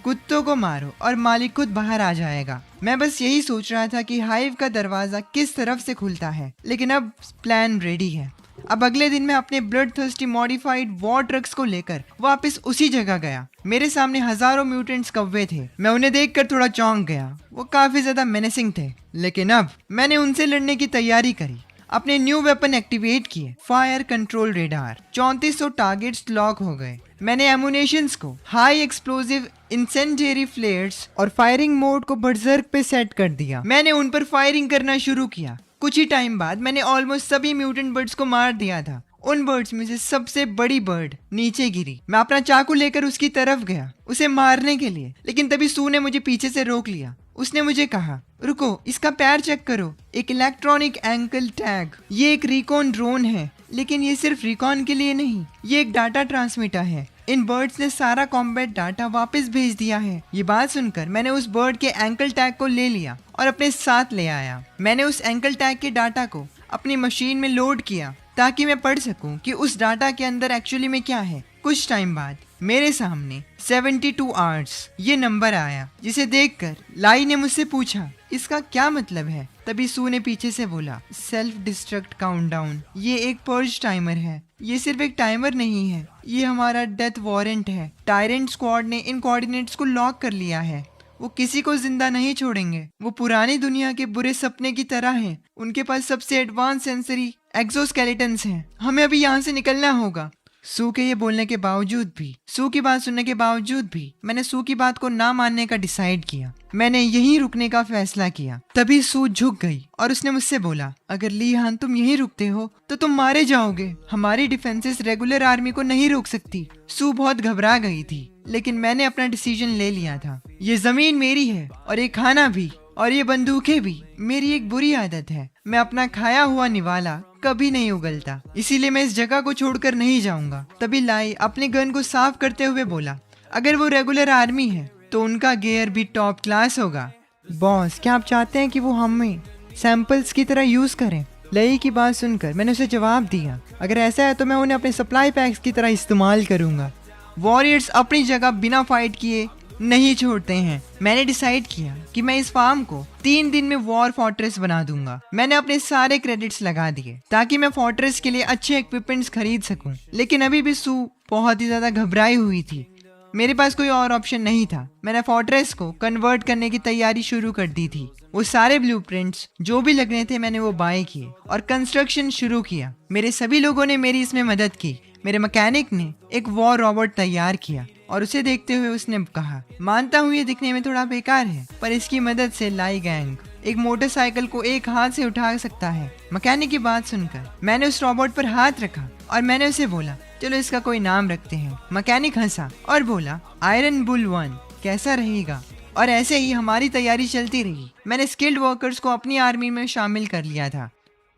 कुत्तों को मारो और मालिक खुद बाहर आ जाएगा। मैं बस यही सोच रहा था कि हाइव का दरवाजा किस तरफ से खुलता है, लेकिन अब प्लान रेडी है। अब अगले दिन मैं अपने blood thirsty modified war trucks को लेकर वापस उसी जगह गया। मेरे सामने हजारों म्यूटेंट्स कौवे थे। मैं उन्हें देखकर थोड़ा चौंक गया। वो काफी ज्यादा मेनेसिंग थे, लेकिन अब मैंने उनसे लड़ने की तैयारी करी। अपने न्यू वेपन एक्टिवेट किए, fire control radar. 3400 targets lock हो गए। मैंने एमुनेशंस को हाई एक्सप्लोसिव इंसेंडियरी फ्लेयर्स और फायरिंग मोड को बर्जर्क पे सेट कर दिया। मैंने उन पर फायरिंग करना शुरू किया। कुछ ही टाइम बाद मैंने ऑलमोस्ट सभी म्यूटेंट बर्ड्स को मार दिया था। उन बर्ड्स में से सबसे बड़ी बर्ड नीचे गिरी। मैं अपना चाकू लेकर उसकी तरफ गया उसे मारने के लिए, लेकिन तभी सू ने मुझे पीछे से रोक लिया। उसने मुझे कहा, रुको, इसका पैर चेक करो, एक इलेक्ट्रॉनिक एंकल टैग। ये एक रिकॉन ड्रोन है, लेकिन ये सिर्फ रिकॉन के लिए नहीं, ये एक डाटा ट्रांसमीटर है। इन बर्ड्स ने सारा कॉम्बैट डाटा वापस भेज दिया है। ये बात सुनकर मैंने उस बर्ड के एंकल टैग को ले लिया और अपने साथ ले आया। मैंने उस एंकल टैग के डाटा को अपनी मशीन में लोड किया ताकि मैं पढ़ सकूं कि उस डाटा के अंदर एक्चुअली में क्या है। कुछ टाइम बाद मेरे सामने 72 आवर्स ये नंबर आया, जिसे देखकर लाई ने मुझसे पूछा इसका क्या मतलब है। तभी सू ने पीछे से बोला, सेल्फ डिस्ट्रक्ट काउंटडाउन। ये एक पर्ज टाइमर है। ये सिर्फ एक टाइमर नहीं है, ये हमारा डेथ वारंट है। टायरेंट स्क्वाड ने इन कोऑर्डिनेट्स को लॉक कर लिया है। वो किसी को जिंदा नहीं छोड़ेंगे। वो पुरानी दुनिया के बुरे सपने की तरह हैं। उनके पास सबसे एडवांस सेंसरी एक्सोस्केलेटन्स हैं। हमें अभी यहाँ से निकलना होगा। सू के ये बोलने के बावजूद भी, सू की बात सुनने के बावजूद भी मैंने सू की बात को ना मानने का डिसाइड किया। मैंने यहीं रुकने का फैसला किया। तभी सू झुक गई और उसने मुझसे बोला, अगर ली हान तुम यहीं रुकते हो तो तुम मारे जाओगे। हमारी डिफेंसेस रेगुलर आर्मी को नहीं रोक सकती। सू बहुत घबरा गई थी, लेकिन मैंने अपना डिसीजन ले लिया था। ये जमीन मेरी है और ये खाना भी और ये बंदूकें भी। मेरी एक बुरी आदत है, मैं अपना खाया हुआ निवाला कभी नहीं उगलता, इसीलिए मैं इस जगह को छोड़कर नहीं जाऊंगा। तभी लाई अपने गन को साफ करते हुए बोला, अगर वो रेगुलर आर्मी है तो उनका गियर भी टॉप क्लास होगा। बॉस, क्या आप चाहते हैं कि वो हमें सैंपल्स की तरह यूज करें? लई की बात सुनकर मैंने उसे जवाब दिया, अगर ऐसा है तो मैं उन्हें अपने सप्लाई पैक्स की तरह इस्तेमाल करूंगा। वॉरियर्स अपनी जगह बिना फाइट किए नहीं छोड़ते हैं। मैंने डिसाइड किया कि मैं इस फार्म को 3 दिन में वॉर फोर्ट्रेस बना दूंगा। मैंने अपने सारे क्रेडिट्स लगा दिए ताकि मैं फोर्ट्रेस के लिए अच्छे इक्विपमेंट्स खरीद सकूं। लेकिन अभी भी सू बहुत ही ज्यादा घबराई हुई थी। मेरे पास कोई और ऑप्शन नहीं था। मैंने फोर्ट्रेस को कन्वर्ट करने की तैयारी शुरू कर दी थी। वो सारे ब्लूप्रिंट्स जो भी लगने थे मैंने वो बाय किए और कंस्ट्रक्शन शुरू किया। मेरे सभी लोगों ने मेरी इसमें मदद की। मेरे मैकेनिक ने एक वॉर रोबोट तैयार किया और उसे देखते हुए उसने कहा, मानता हूँ ये दिखने में थोड़ा बेकार है, पर इसकी मदद से लाई गैंग एक मोटरसाइकिल को एक हाथ से उठा सकता है। मैकेनिक की बात सुनकर मैंने उस रोबोट पर हाथ रखा और मैंने उसे बोला, चलो इसका कोई नाम रखते हैं। मैकेनिक हंसा और बोला, आयरन बुल 1 कैसा रहेगा? और ऐसे ही हमारी तैयारी चलती रही। मैंने स्किल्ड वर्कर्स को अपनी आर्मी में शामिल कर लिया था।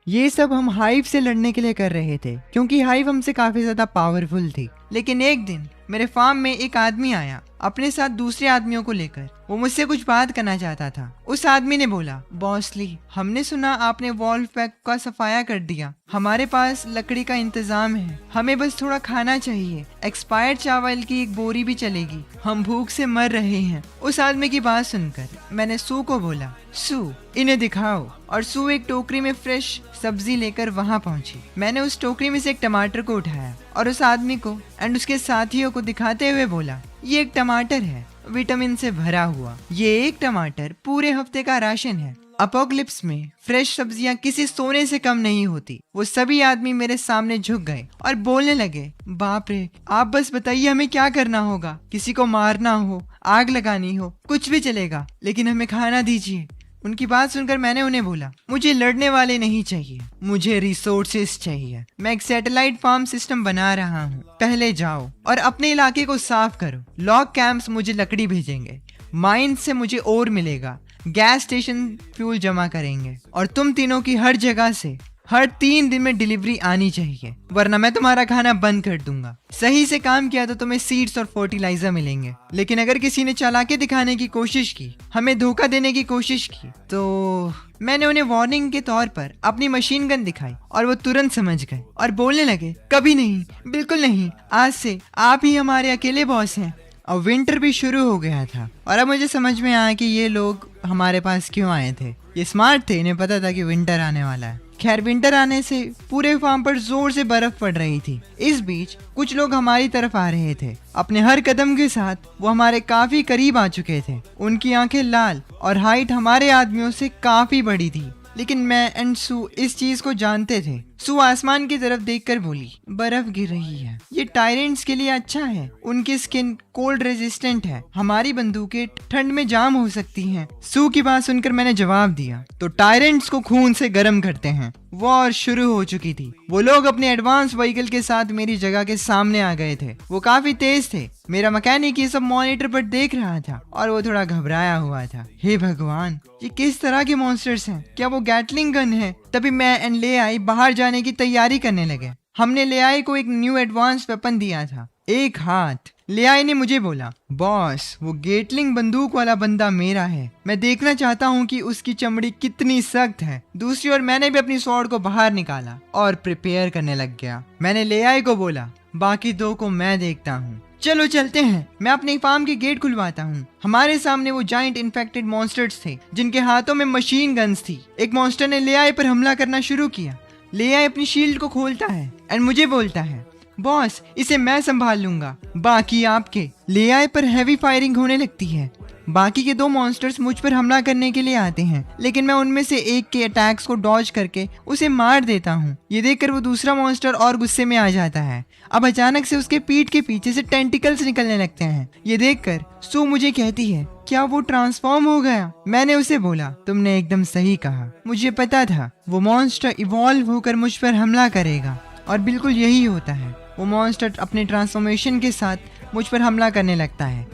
ये सब हम हाइव से लड़ने के लिए कर रहे थे, क्योंकि हाइव हमसे काफी ज्यादा पावरफुल थी। लेकिन एक दिन मेरे फार्म में एक आदमी आया अपने साथ दूसरे आदमियों को लेकर। वो मुझसे कुछ बात करना चाहता था। उस आदमी ने बोला, बॉस ली, हमने सुना आपने वॉल्व पैक का सफाया कर दिया। हमारे पास लकड़ी का इंतजाम है, हमें बस थोड़ा खाना चाहिए। एक्सपायर्ड चावल की एक बोरी भी चलेगी, हम भूख से मर रहे हैं। उस आदमी की बात सुनकर मैंने सू को बोला, सू इन्हें दिखाओ। और सू एक टोकरी में फ्रेश सब्जी लेकर वहाँ पहुंची। मैंने उस टोकरी में से एक टमाटर को उठाया और उस आदमी को एंड उसके साथियों को दिखाते हुए बोला, ये एक टमाटर है, विटामिन से भरा हुआ। ये एक टमाटर पूरे हफ्ते का राशन है। अपोकलिप्स में फ्रेश सब्जियां किसी सोने से कम नहीं होती। वो सभी आदमी मेरे सामने झुक गए और बोलने लगे, बाप रे, आप बस बताइए हमें क्या करना होगा? किसी को मारना हो, आग लगानी हो, कुछ भी चलेगा, लेकिन हमें खाना दीजिए। उनकी बात सुनकर मैंने उन्हें बोला, मुझे लड़ने वाले नहीं चाहिए, मुझे रिसोर्सेस चाहिए। मैं एक सैटेलाइट फार्म सिस्टम बना रहा हूँ। पहले जाओ और अपने इलाके को साफ करो। लॉग कैंप्स मुझे लकड़ी भेजेंगे, माइन से मुझे ओर मिलेगा, गैस स्टेशन फ्यूल जमा करेंगे और तुम तीनों की हर जगह से हर 3 दिन में डिलीवरी आनी चाहिए, वरना मैं तुम्हारा खाना बंद कर दूंगा। सही से काम किया तो तुम्हें सीड्स और फर्टिलाइजर मिलेंगे, लेकिन अगर किसी ने चालाकी दिखाने की कोशिश की, हमें धोखा देने की कोशिश की, तो मैंने उन्हें वार्निंग के तौर पर अपनी मशीन गन दिखाई और वो तुरंत समझ गए और बोलने लगे, कभी नहीं, बिल्कुल नहीं, आज से आप ही हमारे अकेले बॉस हैं। और विंटर भी शुरू हो गया था और अब मुझे समझ में आया कि ये लोग हमारे पास क्यों आए थे। ये स्मार्ट थे, इन्हें पता था कि विंटर आने वाला है। खैर, विंटर आने से पूरे फार्म पर जोर से बर्फ पड़ रही थी। इस बीच कुछ लोग हमारी तरफ आ रहे थे। अपने हर कदम के साथ वो हमारे काफी करीब आ चुके थे। उनकी आंखें लाल और हाइट हमारे आदमियों से काफी बड़ी थी, लेकिन मैं एंड सू इस चीज को जानते थे। सू आसमान की तरफ देखकर बोली, बर्फ गिर रही है, ये टायरेंट्स के लिए अच्छा है, उनकी स्किन कोल्ड रेजिस्टेंट है, हमारी बंदूकें ठंड में जाम हो सकती हैं। सू की बात सुनकर मैंने जवाब दिया, तो टायरेंट्स को खून से गर्म करते हैं। वॉर शुरू हो चुकी थी। वो लोग अपने एडवांस व्हीकल के साथ मेरी जगह के सामने आ गए थे। वो काफी तेज थे। मेरा मैकेनिक ये सब मॉनिटर पर देख रहा था और वो थोड़ा घबराया हुआ था। हे भगवान, ये किस तरह के मॉन्स्टर्स हैं? क्या वो गैटलिंग गन है? तभी मैं एंड ले आई बाहर जाने की तैयारी करने लगे। हमने लेआई को एक न्यू एडवांस वेपन दिया था, एक हाथ। लेआई ने मुझे बोला, बॉस वो गेटलिंग बंदूक वाला बंदा मेरा है, मैं देखना चाहता हूँ कि उसकी चमड़ी कितनी सख्त है। दूसरी ओर मैंने भी अपनी स्वॉर्ड को बाहर निकाला और प्रिपेयर करने लग गया। मैंने लेआई को बोला, बाकी दो को मैं देखता हूँ, चलो चलते हैं। मैं अपने फार्म के गेट खुलवाता हूँ। हमारे सामने वो जाइंट इन्फेक्टेड मॉन्स्टर्स थे जिनके हाथों में मशीन गन्स थी। एक मॉन्स्टर ने लेआई पर हमला करना शुरू किया। लेआई अपनी शील्ड को खोलता है एंड मुझे बोलता है, बॉस इसे मैं संभाल लूंगा, बाकी आपके। लेआई पर हैवी फायरिंग होने लगती है। बाकी के दो मॉन्स्टर्स मुझ पर हमला करने के लिए आते हैं, लेकिन मैं उनमें से एक के अटैक्स को डॉज करके उसे मार देता हूँ। ये देखकर वो दूसरा मॉन्स्टर और गुस्से में आ जाता है। अब अचानक से उसके पीठ के पीछे से टेंटिकल्स निकलने लगते हैं। ये देखकर सू मुझे कहती है, क्या वो ट्रांसफॉर्म हो गया? मैंने उसे बोला, तुमने एकदम सही कहा, मुझे पता था वो मॉन्स्टर इवॉल्व होकर मुझ पर हमला करेगा। और बिल्कुल यही होता है। वो मॉन्स्टर अपने ट्रांसफॉर्मेशन के साथ मुझ पर हमला करने लगता है।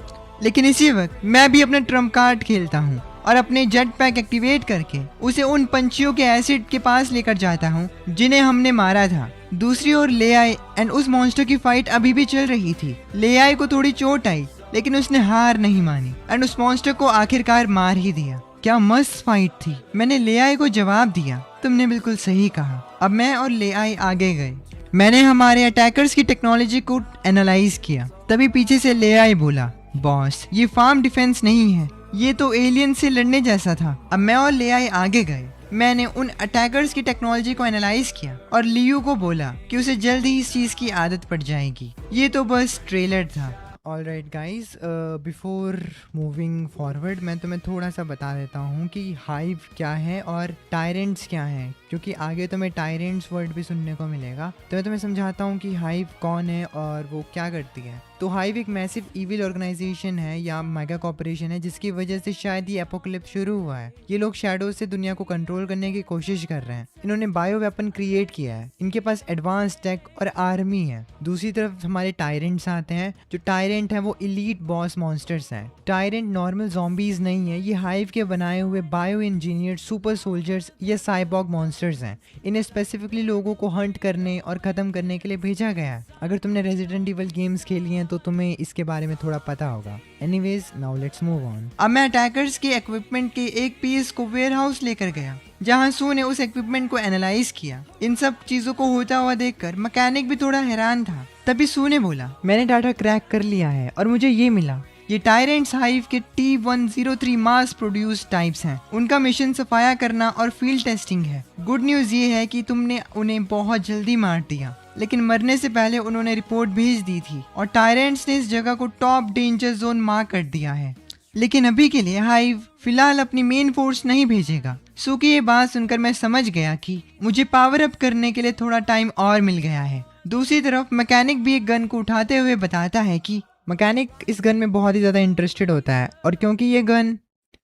लेकिन इसी वक्त मैं भी अपना ट्रम्प कार्ड खेलता हूँ और अपने जेट पैक एक्टिवेट करके उसे उन पंछियों के एसिड के पास लेकर जाता हूँ जिन्हें हमने मारा था। दूसरी ओर लेआई एंड उस मॉन्स्टर की फाइट अभी भी चल रही थी। लेआई को थोड़ी चोट आई, लेकिन उसने हार नहीं मानी एंड उस मॉन्स्टर को आखिरकार मार ही दिया। क्या मस्त फाइट थी। मैंने लेआई को जवाब दिया, तुमने बिल्कुल सही कहा। अब मैं और लेआई आगे गए। मैंने हमारे अटैकर्स की टेक्नोलॉजी को एनालाइज किया। तभी पीछे से लेआई बोला, बॉस ये फार्म डिफेंस नहीं है, ये तो एलियन से लड़ने जैसा था। अब मैं और लेआई आगे गए। मैंने उन अटैकर्स की टेक्नोलॉजी को एनालाइज किया और लियू को बोला कि उसे जल्द ही इस चीज की आदत पड़ जाएगी। ये तो बस ट्रेलर था। Alright guys, before moving forward मैं तुम्हें थोड़ा सा बता देता हूँ कि हाइव क्या है और टायरेंट्स क्या हैं, क्योंकि आगे तुम्हें टायरेंट्स वर्ड भी सुनने को मिलेगा। तो मैं तुम्हें समझाता हूँ कि हाइव कौन है और वो क्या करती है। तो हाइव एक मैसिव इविल ऑर्गेनाइजेशन है या मेगा कॉर्पोरेशन है जिसकी वजह से शायद ये एपोकलिप्स शुरू हुआ है। ये लोग शैडोज से दुनिया को कंट्रोल करने की कोशिश कर रहे हैं। इन्होंने बायो वेपन क्रिएट किया है। इनके पास एडवांस टेक और आर्मी है। दूसरी तरफ हमारे टायरेंट्स आते हैं। जो टायरेंट है वो इलीट बॉस मॉन्स्टर्स हैं। टायरेंट नॉर्मल zombies नहीं है, ये हाइव के बनाए हुए बायो इंजीनियर्ड सुपर सोल्जर्स या साइबॉग मॉन्स्टर्स हैं। इन्हें स्पेसिफिकली लोगों को हंट करने और खत्म करने के लिए भेजा गया है। अगर तुमने रेजिडेंट इवल गेम्स खेली हैं तो तुम्हें इसके बारे में थोड़ा पता होगा। Anyways now let's move on. अब मैं अटैकर्स के इक्विपमेंट के एक पीस को वेयर हाउस लेकर गया जहां सू ने उस इक्विपमेंट को एनालाइज किया। इन सब चीजों को होता हुआ देखकर मैकेनिक भी थोड़ा हैरान था। तभी सू ने बोला, मैंने डाटा क्रैक कर लिया है और मुझे ये मिला। ये टायरेंट्स हाइव के T103 मास प्रोड्यूस टाइप्स हैं। उनका मिशन सफाया करना और फील्ड टेस्टिंग है। गुड न्यूज ये है कि तुमने उन्हें बहुत जल्दी मार दिया, लेकिन मरने से पहले उन्होंने रिपोर्ट भेज दी थी और टायरेंट्स ने इस जगह को टॉप डेंजर जोन मार्क कर दिया है। लेकिन अभी के लिए हाइव फिलहाल अपनी मेन फोर्स नहीं भेजेगा। सू की ये बात सुनकर मैं समझ गया कि मुझे पावर अप करने के लिए थोड़ा टाइम और मिल गया है। दूसरी तरफ मैकेनिक भी एक गन को उठाते हुए बताता है कि मैकेनिक इस गन में बहुत ही ज़्यादा इंटरेस्टेड होता है और क्योंकि ये गन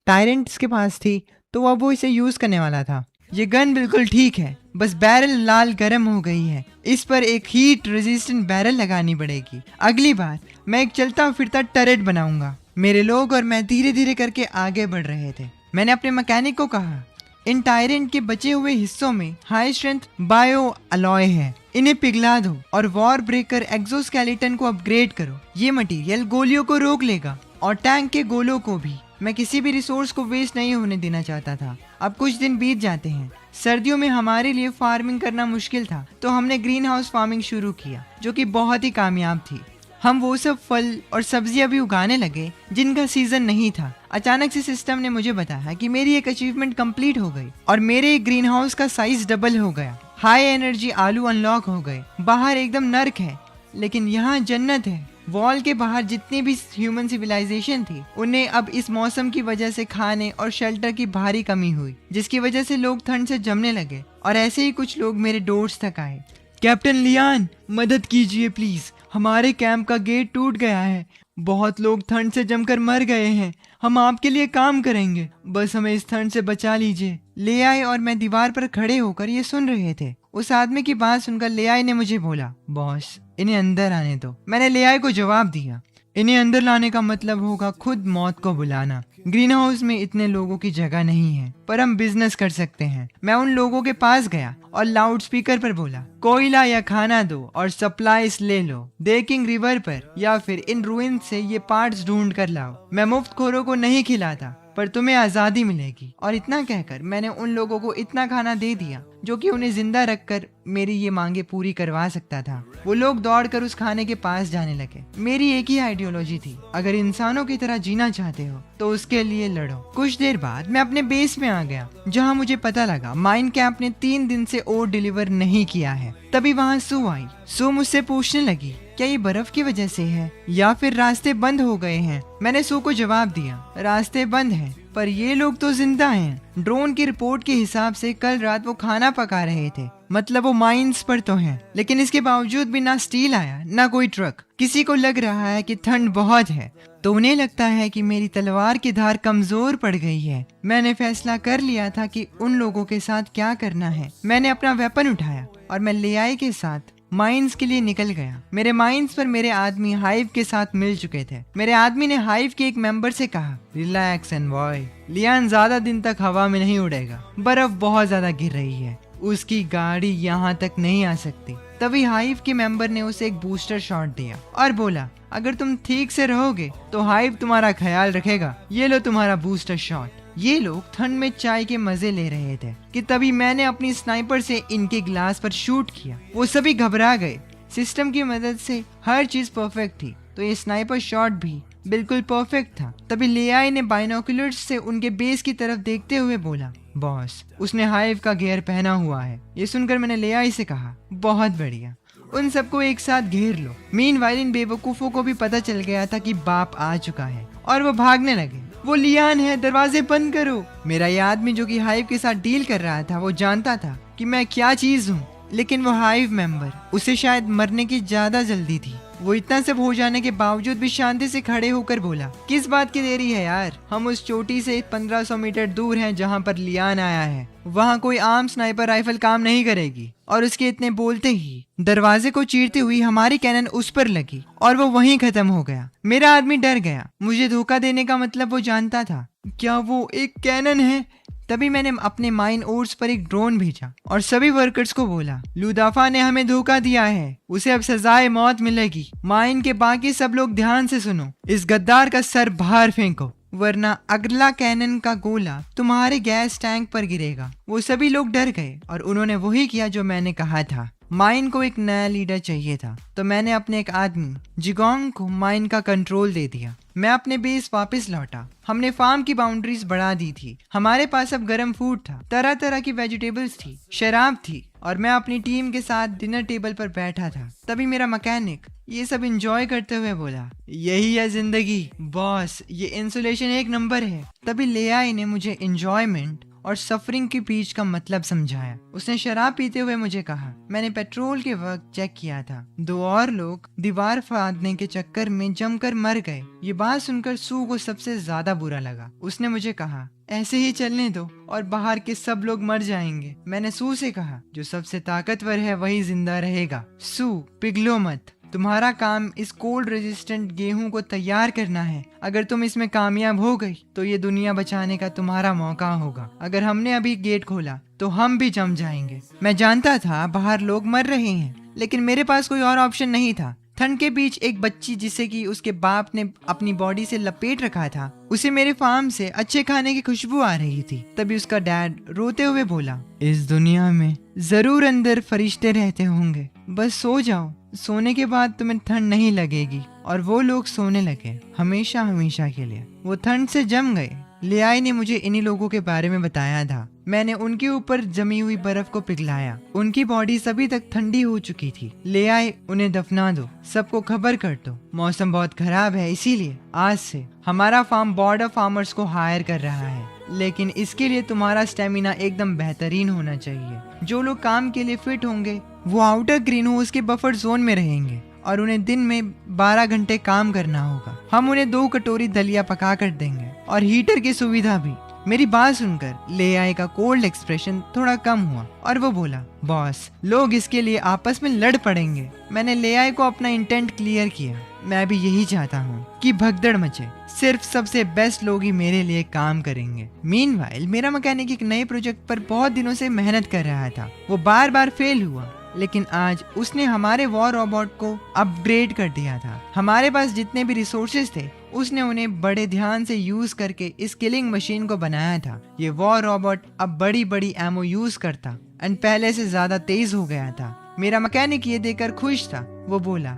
टायरेंट्स के पास थी तो अब वो इसे यूज़ करने वाला था। ये गन बिल्कुल ठीक है, बस बैरल लाल गर्म हो गई है। इस पर एक हीट रेजिस्टेंट बैरल लगानी पड़ेगी। अगली बार मैं एक चलता फिरता टरेट बनाऊंगा। मेरे लोग और मैं धीरे धीरे करके आगे बढ़ रहे थे। मैंने अपने मैकेनिक को कहा, इन टायरेंट के बचे हुए हिस्सों में हाई स्ट्रेंथ बायो अलॉय है, इन्हें पिघला दो और वॉर ब्रेकर एक्सोस्केलेटन को अपग्रेड करो। ये मटेरियल गोलियों को रोक लेगा और टैंक के गोलों को भी। मैं किसी भी रिसोर्स को वेस्ट नहीं होने देना चाहता था। अब कुछ दिन बीत जाते हैं। सर्दियों में हमारे लिए फार्मिंग करना मुश्किल था, तो हमने ग्रीन हाउस फार्मिंग शुरू किया जो कि बहुत ही कामयाब थी। हम वो सब फल और सब्जियां भी उगाने लगे जिनका सीजन नहीं था। अचानक से सिस्टम ने मुझे बताया कि मेरी एक अचीवमेंट कंप्लीट हो गई और मेरे ग्रीन हाउस का साइज डबल हो गया। हाई एनर्जी आलू अनलॉक हो गए। बाहर एकदम नर्क है, लेकिन यहाँ जन्नत है। वॉल के बाहर जितनी भी ह्यूमन सिविलाइजेशन थी उन्हें अब इस मौसम की वजह से खाने और शेल्टर की भारी कमी हुई, जिसकी वजह से लोग ठंड से जमने लगे और ऐसे ही कुछ लोग मेरे डोर्स तक आए। कैप्टन लियान, मदद कीजिए प्लीज, हमारे कैंप का गेट टूट गया है। बहुत लोग ठंड से जमकर मर गए हैं। हम आपके लिए काम करेंगे, बस हमें इस ठंड से बचा लीजिए। लेआई और मैं दीवार पर खड़े होकर ये सुन रहे थे। उस आदमी की बात सुनकर लेआई ने मुझे बोला, बॉस इन्हें अंदर आने दो। मैंने लेआई को जवाब दिया, इन्हें अंदर लाने का मतलब होगा खुद मौत को बुलाना। ग्रीन हाउस में इतने लोगों की जगह नहीं है, पर हम बिजनेस कर सकते हैं। मैं उन लोगों के पास गया और लाउड स्पीकर पर बोला, कोयला या खाना दो और सप्लाईज ले लो। देकिंग रिवर पर या फिर इन रूइन से ये पार्ट्स ढूंढ कर लाओ। मैं मुफ्तखोरों को नहीं खिलाता, पर तुम्हें आजादी मिलेगी। और इतना कहकर मैंने उन लोगों को इतना खाना दे दिया जो कि उन्हें जिंदा रखकर मेरी ये मांगे पूरी करवा सकता था। वो लोग दौड़कर उस खाने के पास जाने लगे। मेरी एक ही आइडियोलॉजी थी, अगर इंसानों की तरह जीना चाहते हो तो उसके लिए लड़ो। कुछ देर बाद मैं अपने बेस में आ गया, जहाँ मुझे पता लगा माइन कैंप ने 3 दिन से ओट डिलीवर नहीं किया है। तभी वहाँ सू आई। सू मुझसे पूछने लगी, क्या ये बर्फ की वजह से है या फिर रास्ते बंद हो गए हैं? मैंने सू को जवाब दिया, रास्ते बंद हैं, पर ये लोग तो जिंदा हैं। ड्रोन की रिपोर्ट के हिसाब से कल रात वो खाना पका रहे थे, मतलब वो माइंस पर तो हैं। लेकिन इसके बावजूद भी ना स्टील आया ना कोई ट्रक। किसी को लग रहा है कि ठंड बहुत है, तो उन्हें लगता है कि मेरी तलवार की धार कमजोर पड़ गई है। मैंने फैसला कर लिया था कि उन लोगों के साथ क्या करना है। मैंने अपना वेपन उठाया और मैं लेआई के साथ माइंस के लिए निकल गया। मेरे माइंस पर मेरे आदमी हाइव के साथ मिल चुके थे। मेरे आदमी ने हाइव के एक मेंबर से कहा, रिलैक्स एनवॉय, लियान ज्यादा दिन तक हवा में नहीं उड़ेगा, बर्फ बहुत ज्यादा गिर रही है, उसकी गाड़ी यहाँ तक नहीं आ सकती। तभी हाइव के मेंबर ने उसे एक बूस्टर शॉट दिया और बोला, अगर तुम ठीक से रहोगे तो हाइव तुम्हारा ख्याल रखेगा, ये लो तुम्हारा बूस्टर शॉट। ये लोग ठंड में चाय के मजे ले रहे थे कि तभी मैंने अपनी स्नाइपर से इनके ग्लास पर शूट किया। वो सभी घबरा गए। सिस्टम की मदद से हर चीज परफेक्ट थी, तो ये स्नाइपर शॉट भी बिल्कुल परफेक्ट था। तभी लेआई ने बाइनोकुलर्स से उनके बेस की तरफ देखते हुए बोला, बॉस, उसने हाइव का गियर पहना हुआ है। ये सुनकर मैंने लेआई से कहा, बहुत बढ़िया, उन सबको एक साथ घेर लो। मीनवाइल इन बेवकूफों को भी पता चल गया था कि बाप आ चुका है और वो भागने लगे। वो लियान है, दरवाजे बंद करो। मेरा ये आदमी जो कि हाइव के साथ डील कर रहा था, वो जानता था कि मैं क्या चीज हूँ, लेकिन वो हाइव मेंबर, उसे शायद मरने की ज्यादा जल्दी थी। वो इतना सब हो जाने के बावजूद भी शांति से खड़े होकर बोला, किस बात की देरी है यार, हम उस चोटी से 1500 मीटर दूर हैं जहाँ पर लियान आया है। वहाँ कोई आम स्नाइपर राइफल काम नहीं करेगी। और उसके इतने बोलते ही दरवाजे को चीरती हुई हमारी कैनन उस पर लगी और वो वहीं खत्म हो गया। मेरा आदमी डर गया। मुझे धोखा देने का मतलब वो जानता था। क्या वो एक कैनन है? तभी मैंने अपने माइन ओर्स पर एक ड्रोन भेजा और सभी वर्कर्स को बोला, लुदाफा ने हमें धोखा दिया है, उसे अब सजाए मौत मिलेगी। माइन के बाकी सब लोग ध्यान से सुनो, इस गद्दार का सर बाहर फेंको, वरना अगला कैनन का गोला तुम्हारे गैस टैंक पर गिरेगा। वो सभी लोग डर गए और उन्होंने वही किया जो मैंने कहा था। माइन को एक नया लीडर चाहिए था, तो मैंने अपने एक आदमी जिगोंग को माइन का कंट्रोल दे दिया। मैं अपने बेस वापस लौटा। हमने फार्म की बाउंड्रीज बढ़ा दी थी। हमारे पास अब गर्म फूड था, तरह तरह की वेजिटेबल्स थी, शराब थी और मैं अपनी टीम के साथ डिनर टेबल पर बैठा था। तभी मेरा मैकेनिक ये सब एंजॉय करते हुए बोला, यही है जिंदगी बॉस, ये इंसुलेशन एक नंबर है। तभी लेआई ने मुझे एंजॉयमेंट और सफरिंग के बीच का मतलब समझाया। उसने शराब पीते हुए मुझे कहा, मैंने पेट्रोल के वक्त चेक किया था, 2 और लोग दीवार फाड़ने के चक्कर में जमकर मर गए। ये बात सुनकर सू को सबसे ज्यादा बुरा लगा। उसने मुझे कहा, ऐसे ही चलने दो और बाहर के सब लोग मर जाएंगे। मैंने सू से कहा, जो सबसे ताकतवर है वही जिंदा रहेगा। सू, पिघलो मत, तुम्हारा काम इस कोल्ड रेजिस्टेंट गेहूं को तैयार करना है। अगर तुम इसमें कामयाब हो गई तो ये दुनिया बचाने का तुम्हारा मौका होगा। अगर हमने अभी गेट खोला तो हम भी जम जाएंगे। मैं जानता था बाहर लोग मर रहे हैं, लेकिन मेरे पास कोई और ऑप्शन नहीं था। ठंड के बीच एक बच्ची जिसे कि उसके बाप ने अपनी बॉडी से लपेट रखा था, उसे मेरे फार्म से अच्छे खाने की खुशबू आ रही थी। तभी उसका डैड रोते हुए बोला, इस दुनिया में जरूर अंदर फरिश्ते रहते होंगे, बस सो जाओ, सोने के बाद तुम्हें ठंड नहीं लगेगी। और वो लोग सोने लगे, हमेशा हमेशा के लिए। वो ठंड से जम गए। लेआई ने मुझे इन्हीं लोगों के बारे में बताया था। मैंने उनके ऊपर जमी हुई बर्फ को पिघलाया। उनकी बॉडी सभी तक ठंडी हो चुकी थी। लेआई, उन्हें दफना दो, सबको खबर कर दो, मौसम बहुत खराब है, इसीलिए आज से हमारा फार्म बॉर्डर फार्मर्स को हायर कर रहा है। लेकिन इसके लिए तुम्हारा स्टेमिना एकदम बेहतरीन होना चाहिए। जो लोग काम के लिए फिट होंगे वो आउटर ग्रीन हाउस के बफर जोन में रहेंगे और उन्हें दिन में 12 घंटे काम करना होगा। हम उन्हें 2 कटोरी दलिया पका कर देंगे और हीटर की सुविधा भी। मेरी बात सुनकर लेआई का कोल्ड एक्सप्रेशन थोड़ा कम हुआ और वो बोला, बॉस, लोग इसके लिए आपस में लड़ पड़ेंगे। मैंने लेआई को अपना इंटेंट क्लियर किया। मैं भी यही चाहता हूँ कि भगदड़ मचे। सिर्फ सबसे बेस्ट लोग ही मेरे लिए काम करेंगे। मीनवाइल मेरा मैकेनिक एक नए प्रोजेक्ट पर बहुत दिनों से मेहनत कर रहा था। वो बार बार फेल हुआ, लेकिन आज उसने हमारे वॉर रोबोट को अपग्रेड कर दिया था। हमारे पास जितने भी रिसोर्सेज थे उसने उन्हें बड़े ध्यान से यूज करके इस किलिंग मशीन को बनाया था। ये वॉर रोबोट अब बड़ी बड़ी एमओ यूज करता एंड पहले से ज्यादा तेज हो गया था। मेरा मैकेनिक ये देखकर खुश था। वो बोला,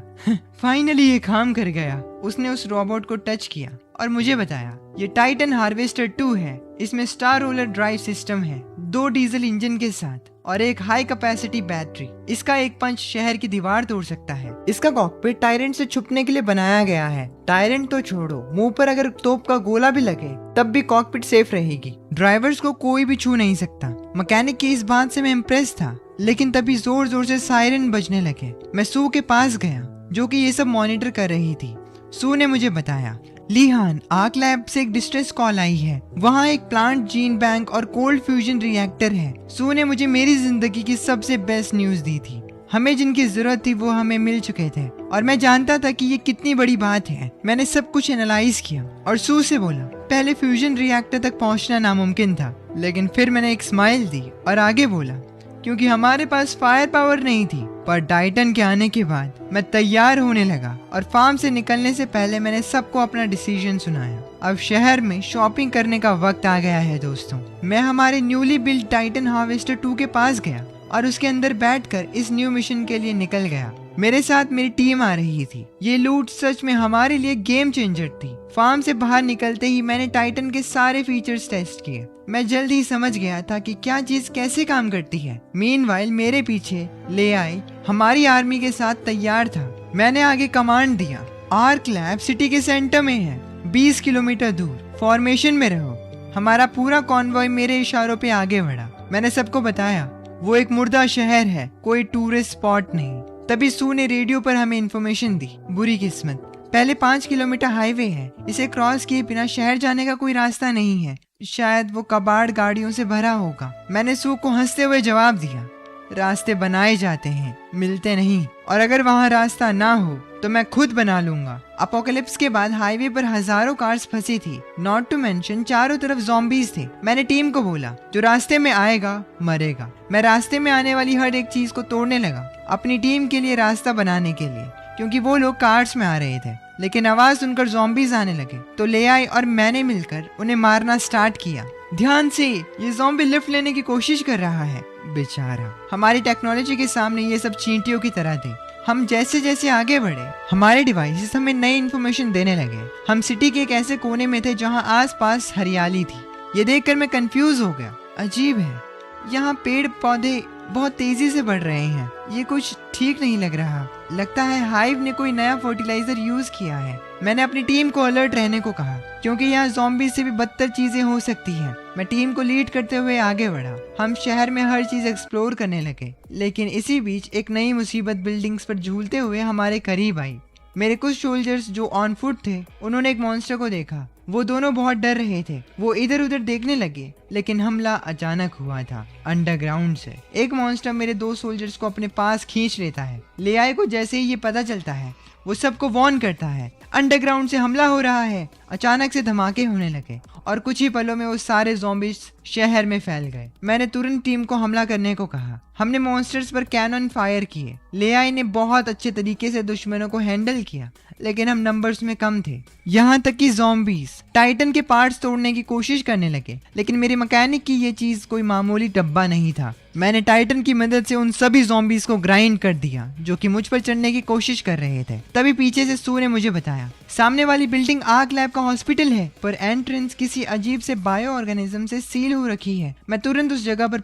फाइनली ये काम कर गया। उसने उस रोबोट को टच किया और मुझे बताया, ये टाइटन हार्वेस्टर 2 है। इसमें स्टार रोलर ड्राइव सिस्टम है, 2 डीजल इंजन के साथ और एक हाई कैपेसिटी बैटरी। इसका एक पंच शहर की दीवार तोड़ सकता है। इसका कॉकपिट टायरेंट से छुपने के लिए बनाया गया है। टायरेंट तो छोड़ो, मुंह पर अगर तोप का गोला भी लगे तब भी कॉकपिट सेफ रहेगी। ड्राइवर्स को कोई भी छू नहीं सकता। मैकेनिक की इस बात से मैं इम्प्रेस था, लेकिन तभी जोर जोर से सायरन बजने लगे। मैं सू के पास गया, जो कि ये सब मॉनिटर कर रही थी। सू ने मुझे बताया, लीहान, आर्क लैब से एक डिस्ट्रेस कॉल आई है। वहाँ एक प्लांट जीन बैंक और कोल्ड फ्यूजन रिएक्टर है। सू ने मुझे मेरी जिंदगी की सबसे बेस्ट न्यूज दी थी। हमें जिनकी जरूरत थी वो हमें मिल चुके थे और मैं जानता था कि ये कितनी बड़ी बात है। मैंने सब कुछ एनालाइज किया और सू से बोला, पहले फ्यूजन रिएक्टर तक पहुंचना नामुमकिन था, लेकिन फिर मैंने एक स्माइल दी और आगे बोला, क्योंकि हमारे पास फायर पावर नहीं थी। पर टाइटन के आने के बाद मैं तैयार होने लगा और फार्म से निकलने से पहले मैंने सबको अपना डिसीजन सुनाया। अब शहर में शॉपिंग करने का वक्त आ गया है दोस्तों। मैं हमारे न्यूली बिल्ड टाइटन हार्वेस्टर 2 के पास गया और उसके अंदर बैठकर इस न्यू मिशन के लिए निकल गया। मेरे साथ मेरी टीम आ रही थी। ये लूट सच में हमारे लिए गेम चेंजर थी। फार्म से बाहर निकलते ही मैंने टाइटन के सारे फीचर्स टेस्ट किए। मैं जल्द ही समझ गया था कि क्या चीज कैसे काम करती है। मीनवाइल मेरे पीछे लेआई हमारी आर्मी के साथ तैयार था। मैंने आगे कमांड दिया, आर्क लैब सिटी के सेंटर में है, 20 किलोमीटर दूर। फॉर्मेशन में रहो। हमारा पूरा कॉन्वॉय मेरे इशारों पे आगे बढ़ा। मैंने सबको बताया, वो एक मुर्दा शहर है, कोई टूरिस्ट स्पॉट नहीं। तभी सू ने रेडियो पर हमें इन्फॉर्मेशन दी, बुरी किस्मत, पहले 5 किलोमीटर हाईवे है। इसे क्रॉस किए बिना शहर जाने का कोई रास्ता नहीं है। शायद वो कबाड़ गाड़ियों से भरा होगा। मैंने सू को हंसते हुए जवाब दिया, रास्ते बनाए जाते हैं, मिलते नहीं। और अगर वहाँ रास्ता ना हो तो मैं खुद बना लूंगा। अपोकलिप्स के बाद हाईवे पर हजारों कार्स फंसी थी। नॉट टू मेंशन चारों तरफ ज़ॉम्बीज थे। मैंने टीम को बोला, जो रास्ते में आएगा मरेगा। मैं रास्ते में आने वाली हर एक चीज को तोड़ने लगा, अपनी टीम के लिए रास्ता बनाने के लिए, क्योंकि वो लोग कार्स में आ रहे थे। लेकिन आवाज सुनकर ज़ॉम्बीज आने लगे तो लेआई और मैंने मिलकर उन्हें मारना स्टार्ट किया। ध्यान से, ये ज़ॉम्बी लिफ्ट लेने की कोशिश कर रहा है, बेचारा। हमारी टेक्नोलॉजी के सामने ये सब चींटियों की तरह थे। हम जैसे जैसे आगे बढ़े, हमारे डिवाइसेस हमें नई इन्फॉर्मेशन देने लगे। हम सिटी के एक ऐसे कोने में थे जहां आसपास हरियाली थी। ये देखकर मैं कंफ्यूज हो गया। अजीब है, यहाँ पेड़ पौधे बहुत तेजी से बढ़ रहे हैं। ये कुछ ठीक नहीं लग रहा। लगता है हाइव ने कोई नया फर्टिलाइजर यूज किया है। मैंने अपनी टीम को अलर्ट रहने को कहा, क्योंकि यहाँ ज़ॉम्बी से भी बदतर चीजें हो सकती हैं। मैं टीम को लीड करते हुए आगे बढ़ा। हम शहर में हर चीज एक्सप्लोर करने लगे, लेकिन इसी बीच एक नई मुसीबत बिल्डिंग्स पर झूलते हुए हमारे करीब आई। मेरे कुछ सोल्जर्स जो ऑन फुट थे, उन्होंने एक मॉन्स्टर को देखा। वो दोनों बहुत डर रहे थे। वो इधर उधर देखने लगे, लेकिन हमला अचानक हुआ था अंडरग्राउंड से। एक मॉन्स्टर मेरे 2 सोल्जर्स को अपने पास खींच लेता है। लेआई को जैसे ही ये पता चलता है, वो सबको वार्न करता है, अंडरग्राउंड से हमला हो रहा है। अचानक से धमाके होने लगे और कुछ ही पलों में वो सारे ज़ॉम्बीज शहर में फैल गए। मैंने तुरंत टीम को हमला करने को कहा। हमने मॉन्स्टर्स पर कैनन फायर किए। लेआई ने बहुत अच्छे तरीके से दुश्मनों को हैंडल किया, लेकिन हम नंबर्स में कम थे। यहाँ तक कि ज़ॉम्बीज टाइटन के पार्ट्स तोड़ने की कोशिश करने लगे, लेकिन मेरे मैकेनिक की ये चीज कोई मामूली डब्बा नहीं था। मैंने टाइटन की मदद से उन सभी ज़ॉम्बीज को ग्राइंड कर दिया जो कि मुझ पर चढ़ने की कोशिश कर रहे थे। तभी पीछे से सू ने मुझे बताया, सामने वाली बिल्डिंग आर्क लैब का हॉस्पिटल है, पर एंट्रेंस किसी अजीब से बायो ऑर्गेनिज्म से सील हो रखी है। मैं तुरंत उस जगह पर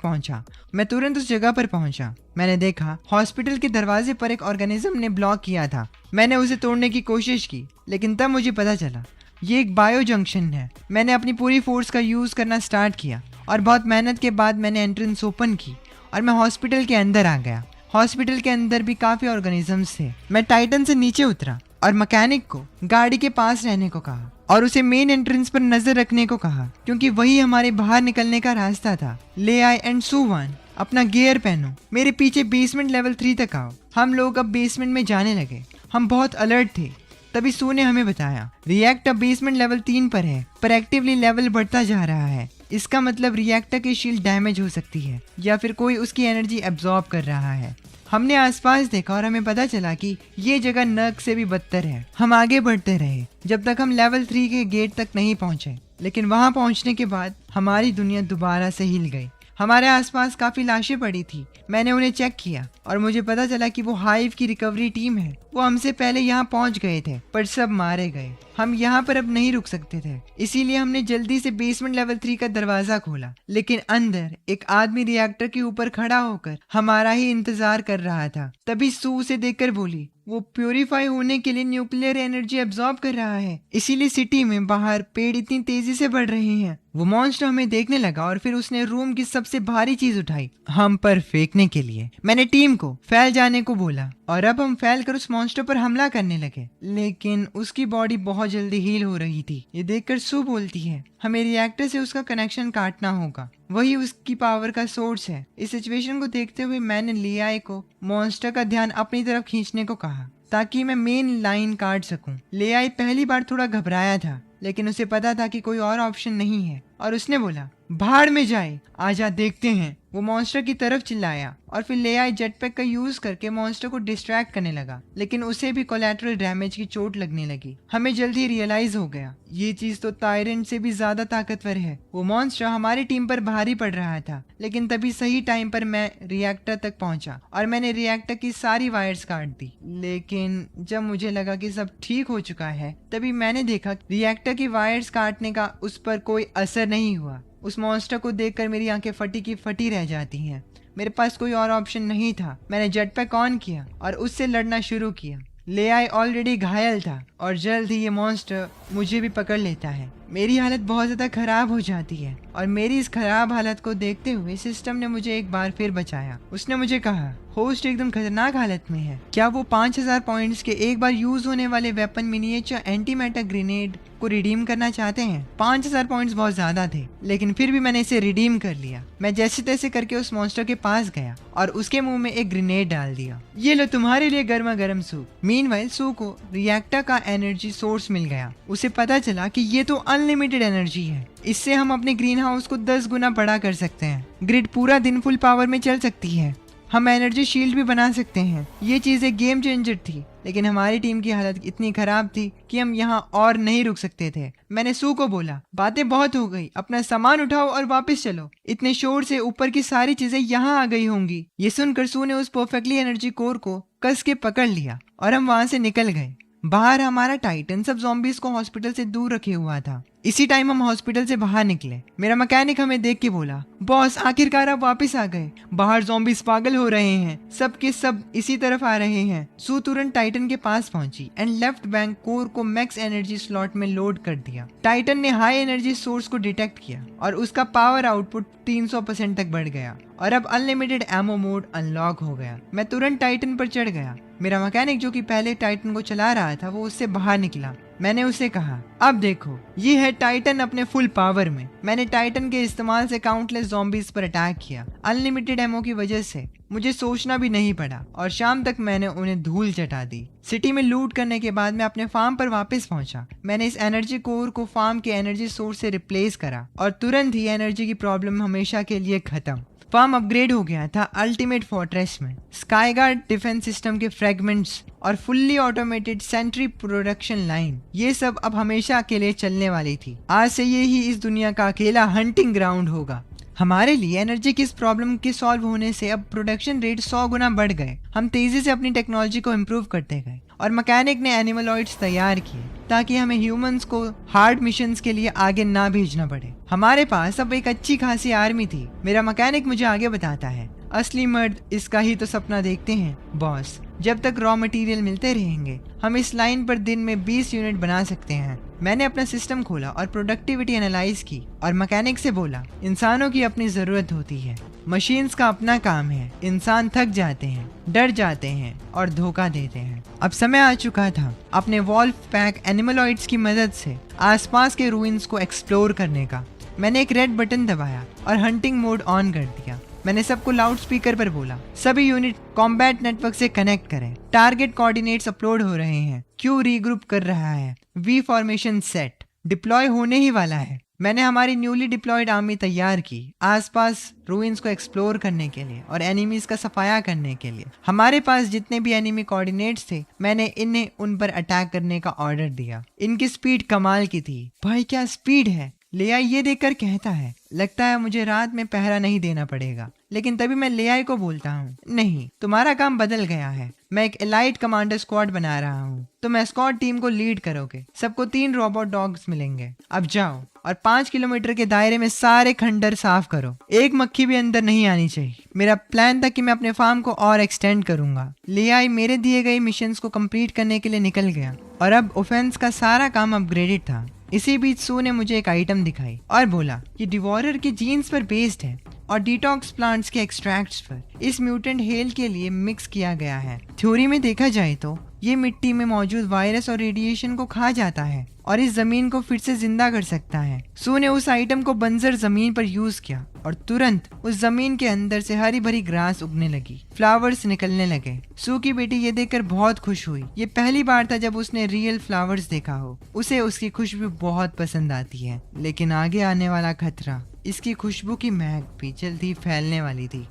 पहुंचा। मैंने देखा हॉस्पिटल के दरवाजे पर एक ऑर्गेनिज्म ने ब्लॉक किया था। मैंने उसे तोड़ने की कोशिश की, लेकिन तब मुझे पता चला ये एक बायो जंक्शन है। मैंने अपनी पूरी फोर्स का यूज करना स्टार्ट किया और बहुत मेहनत के बाद मैंने एंट्रेंस ओपन की और मैं हॉस्पिटल के अंदर आ गया। हॉस्पिटल के अंदर भी काफी ऑर्गेनिजम्स थे। मैं टाइटन से नीचे उतरा और मैकेनिक को गाड़ी के पास रहने को कहा और उसे मेन एंट्रेंस पर नजर रखने को कहा, क्योंकि वही हमारे बाहर निकलने का रास्ता था। ले आई एंड सुवान, अपना गियर पहनो, मेरे पीछे बेसमेंट लेवल 3 तक आओ। हम लोग अब बेसमेंट में जाने लगे। हम बहुत अलर्ट थे। तभी सू ने हमें बताया, रिएक्टर बेसमेंट लेवल 3 पर है, पर एक्टिवली लेवल बढ़ता जा रहा है। इसका मतलब रिएक्टर की शील्ड डैमेज हो सकती है या फिर कोई उसकी एनर्जी एब्जॉर्ब कर रहा है। हमने आसपास देखा और हमें पता चला कि ये जगह नर्क से भी बदतर है। हम आगे बढ़ते रहे जब तक हम लेवल 3 के गेट तक नहीं पहुंचे, लेकिन वहां पहुंचने के बाद हमारी दुनिया दोबारा से हिल गई। हमारे आसपास काफी लाशें पड़ी थी। मैंने उन्हें चेक किया और मुझे पता चला कि वो हाइव की रिकवरी टीम है। वो हमसे पहले यहाँ पहुँच गए थे, पर सब मारे गए। हम यहाँ पर अब नहीं रुक सकते थे, इसीलिए हमने जल्दी से बेसमेंट लेवल 3 का दरवाजा खोला। लेकिन अंदर एक आदमी रिएक्टर के ऊपर खड़ा होकर हमारा ही इंतजार कर रहा था। तभी सू उसे देखकर बोली, वो प्योरीफाई होने के लिए न्यूक्लियर एनर्जी एब्जॉर्ब कर रहा है, इसीलिए सिटी में बाहर पेड़ इतनी तेजी से बढ़ रहे हैं। वो मॉन्स्टर हमें देखने लगा और फिर उसने रूम की सबसे भारी चीज उठाई हम पर फेंकने के लिए। मैंने टीम को फैल जाने को बोला और अब हम फैल कर उस मॉन्स्टर पर हमला करने लगे, लेकिन उसकी बॉडी बहुत जल्दी हील हो रही थी। ये देखकर सू बोलती है, हमें रिएक्टर से उसका कनेक्शन काटना होगा, वही उसकी पावर का सोर्स है। इस सिचुएशन को देखते हुए मैंने लियाई को मॉन्स्टर का ध्यान अपनी तरफ खींचने को कहा ताकि मैं मेन लाइन काट सकूं। लियाई पहली बार थोड़ा घबराया था, लेकिन उसे पता था कि कोई और ऑप्शन नहीं है और उसने बोला, भाड़ में जाए, आजा देखते हैं। वो मॉन्स्टर की तरफ चिल्लाया और फिर लेआई जेटपैक का यूज करके मॉन्स्टर को डिस्ट्रैक्ट करने लगा, लेकिन उसे भी कोलैटरल डैमेज की चोट लगने लगी। हमें जल्दी रियलाइज हो गया, ये चीज तो टायरेंट से भी ज्यादा ताकतवर है। वो मॉन्स्टर हमारी टीम पर भारी पड़ रहा था, लेकिन तभी सही टाइम पर मैं रिएक्टर तक पहुंचा और मैंने रिएक्टर की सारी वायर्स काट दी। लेकिन जब मुझे लगा कि सब ठीक हो चुका है, तभी मैंने देखा रिएक्टर की वायर्स काटने का उस पर कोई असर नहीं हुआ। उस मॉन्स्टर को देखकर मेरी आंखें फटी की फटी रह जाती हैं। मेरे पास कोई और ऑप्शन नहीं था। मैंने जेटपैक ऑन किया और उससे लड़ना शुरू किया। लेआई ऑलरेडी घायल था और जल्द ही ये मॉन्स्टर मुझे भी पकड़ लेता है। मेरी हालत बहुत ज़्यादा खराब हो जाती है और मेरी इस खराब हालत को देखते हुए सिस्टम ने मुझे एक बार फिर बचाया। उसने मुझे कहा, होस्ट एकदम खतरनाक हालत में है, क्या वो 5000 पॉइंट्स के एक बार यूज होने वाले weapon miniature anti matter grenade को रिडीम करना चाहते हैं? 5000 पॉइंट्स बहुत ज्यादा थे, लेकिन फिर भी मैंने इसे रिडीम कर लिया। मैं जैसे तैसे करके उस मॉन्स्टर के पास गया और उसके मुंह में एक ग्रेनेड डाल दिया। ये लो तुम्हारे लिए गर्मा गर्म सूप। मीनवाइल सू को रिएक्टर का एनर्जी सोर्स मिल गया। उसे पता चला कि ये तो अनलिमिटेड एनर्जी है, इससे हम अपने ग्रीन हाउस को 10 गुना बड़ा कर सकते हैं। ग्रिड पूरा दिन फुल पावर में चल सकती है। हम एनर्जी शील्ड भी बना सकते हैं। ये चीज एक गेम चेंजर थी, लेकिन हमारी टीम की हालत इतनी खराब थी कि हम यहाँ और नहीं रुक सकते थे। मैंने सू को बोला, बातें बहुत हो गई, अपना सामान उठाओ और वापस चलो। इतने शोर से ऊपर की सारी चीजें यहाँ आ गई होंगी। ये सुनकर सू ने उस परफेक्टली एनर्जी कोर को कस के पकड़ लिया और हम वहां से निकल गए। बाहर हमारा टाइटन सब ज़ॉम्बीज को हॉस्पिटल से दूर रखे हुआ था। इसी टाइम हम हॉस्पिटल से बाहर निकले। मेरा मैकेनिक हमें देख के बोला, बॉस आखिरकार आप वापस आ गए। बाहर ज़ॉम्बीज पागल हो रहे हैं, सब के सब इसी तरफ आ रहे हैं। सू तुरंत टाइटन के पास पहुंची एंड लेफ्ट बैंक कोर को मैक्स एनर्जी स्लॉट में लोड कर दिया। टाइटन ने हाई एनर्जी सोर्स को डिटेक्ट किया और उसका पावर आउटपुट 300% तक बढ़ गया और अब अनलिमिटेड एमो मोड अनलॉक हो गया। मैं तुरंत टाइटन पर चढ़ गया। मेरा मैकेनिक जो कि पहले टाइटन को चला रहा था, वो उससे बाहर निकला। मैंने उसे कहा, अब देखो ये है टाइटन अपने फुल पावर में। मैंने टाइटन के इस्तेमाल से काउंटलेस ज़ॉम्बीज पर अटैक किया। अनलिमिटेड एमो की वजह से मुझे सोचना भी नहीं पड़ा और शाम तक मैंने उन्हें धूल चटा दी। सिटी में लूट करने के बाद मैं अपने फार्म पर वापस पहुंचा। मैंने इस एनर्जी कोर को फार्म के एनर्जी सोर्स से रिप्लेस करा और तुरंत ही एनर्जी की प्रॉब्लम हमेशा के लिए खत्म। फार्म अपग्रेड हो गया था अल्टीमेट फोर्ट्रेस में। स्काईगार्ड डिफेंस सिस्टम के फ्रेगमेंट्स और fully automated sentry production line, ये सब अब हमेशा के लिए चलने वाली थी। आज से ये ही इस दुनिया का अकेला हंटिंग ग्राउंड होगा। हमारे लिए एनर्जी की इस प्रॉब्लम के सॉल्व होने से अब प्रोडक्शन रेट 100 गुना बढ़ गए। हम तेजी से अपनी टेक्नोलॉजी को इम्प्रूव करते गए और मैकेनिक ने एनिमलॉइड्स तैयार किए ताकि हमें ह्यूमंस को हार्ड मिशंस के लिए आगे ना भेजना पड़े। हमारे पास अब एक अच्छी खासी आर्मी थी। मेरा मैकेनिक मुझे आगे बताता है, असली मर्द इसका ही तो सपना देखते हैं बॉस। जब तक रॉ मटेरियल मिलते रहेंगे, हम इस लाइन पर दिन में 20 यूनिट बना सकते हैं। मैंने अपना सिस्टम खोला और प्रोडक्टिविटी एनालाइज की और मैकेनिक से बोला, इंसानों की अपनी जरूरत होती है, मशीन्स का अपना काम है, इंसान थक जाते हैं, डर जाते हैं और धोखा देते हैं। अब समय आ चुका था अपने वॉल्फ पैक एनिमलॉइड्स की मदद से आसपास के रूइंस को एक्सप्लोर करने का। मैंने एक रेड बटन दबाया और हंटिंग मोड ऑन कर दिया। मैंने सबको लाउड स्पीकर पर बोला, सभी यूनिट कॉम्बैट नेटवर्क से कनेक्ट करें। टारगेट कोऑर्डिनेट्स अपलोड हो रहे हैं। क्यू रीग्रुप कर रहा है। वी फॉर्मेशन सेट डिप्लॉय होने ही वाला है। मैंने हमारी न्यूली डिप्लॉयड आर्मी तैयार की आसपास रूइंस को एक्सप्लोर करने के लिए और एनिमीज का सफाया करने के लिए। हमारे पास जितने भी एनिमी कोऑर्डिनेट्स थे, मैंने इन्हें उन पर अटैक करने का ऑर्डर दिया। इनकी स्पीड कमाल की थी। भाई क्या स्पीड है। लेआई ये देखकर कहता है, लगता है मुझे रात में पहरा नहीं देना पड़ेगा। लेकिन तभी मैं लेआई को बोलता हूँ, नहीं, तुम्हारा काम बदल गया है। मैं एक एलाइट कमांडर स्क्वाड बना रहा हूँ। तुम एस्कॉर्ट टीम को लीड करोगे। सबको 3 रोबोट डॉग्स मिलेंगे। अब जाओ और 5 किलोमीटर के दायरे में सारे खंडर साफ करो। एक मक्खी भी अंदर नहीं आनी चाहिए। मेरा प्लान था कि मैं अपने फार्म को और एक्सटेंड करूंगा। लेआई मेरे दिए गए मिशंस को कंप्लीट करने के लिए निकल गया और अब ऑफेंस का सारा काम अपग्रेडेड था। इसी बीच सू ने मुझे एक आइटम दिखाई और बोला कि डिवॉरर के जीन्स पर बेस्ड है और डिटॉक्स प्लांट्स के एक्सट्रैक्ट्स पर इस म्यूटेंट हेल के लिए मिक्स किया गया है। थ्योरी में देखा जाए तो ये मिट्टी में मौजूद वायरस और रेडिएशन को खा जाता है और इस जमीन को फिर से जिंदा कर सकता है। सू ने उस आइटम को बंजर जमीन पर यूज किया और तुरंत उस जमीन के अंदर से हरी भरी ग्रास उगने लगी, फ्लावर्स निकलने लगे। सू की बेटी ये देखकर बहुत खुश हुई। ये पहली बार था जब उसने रियल फ्लावर्स देखा हो। उसे उसकी खुशबू बहुत पसंद आती है, लेकिन आगे आने वाला खतरा, इसकी खुशबू की महक भी जल्दी फैलने वाली थी।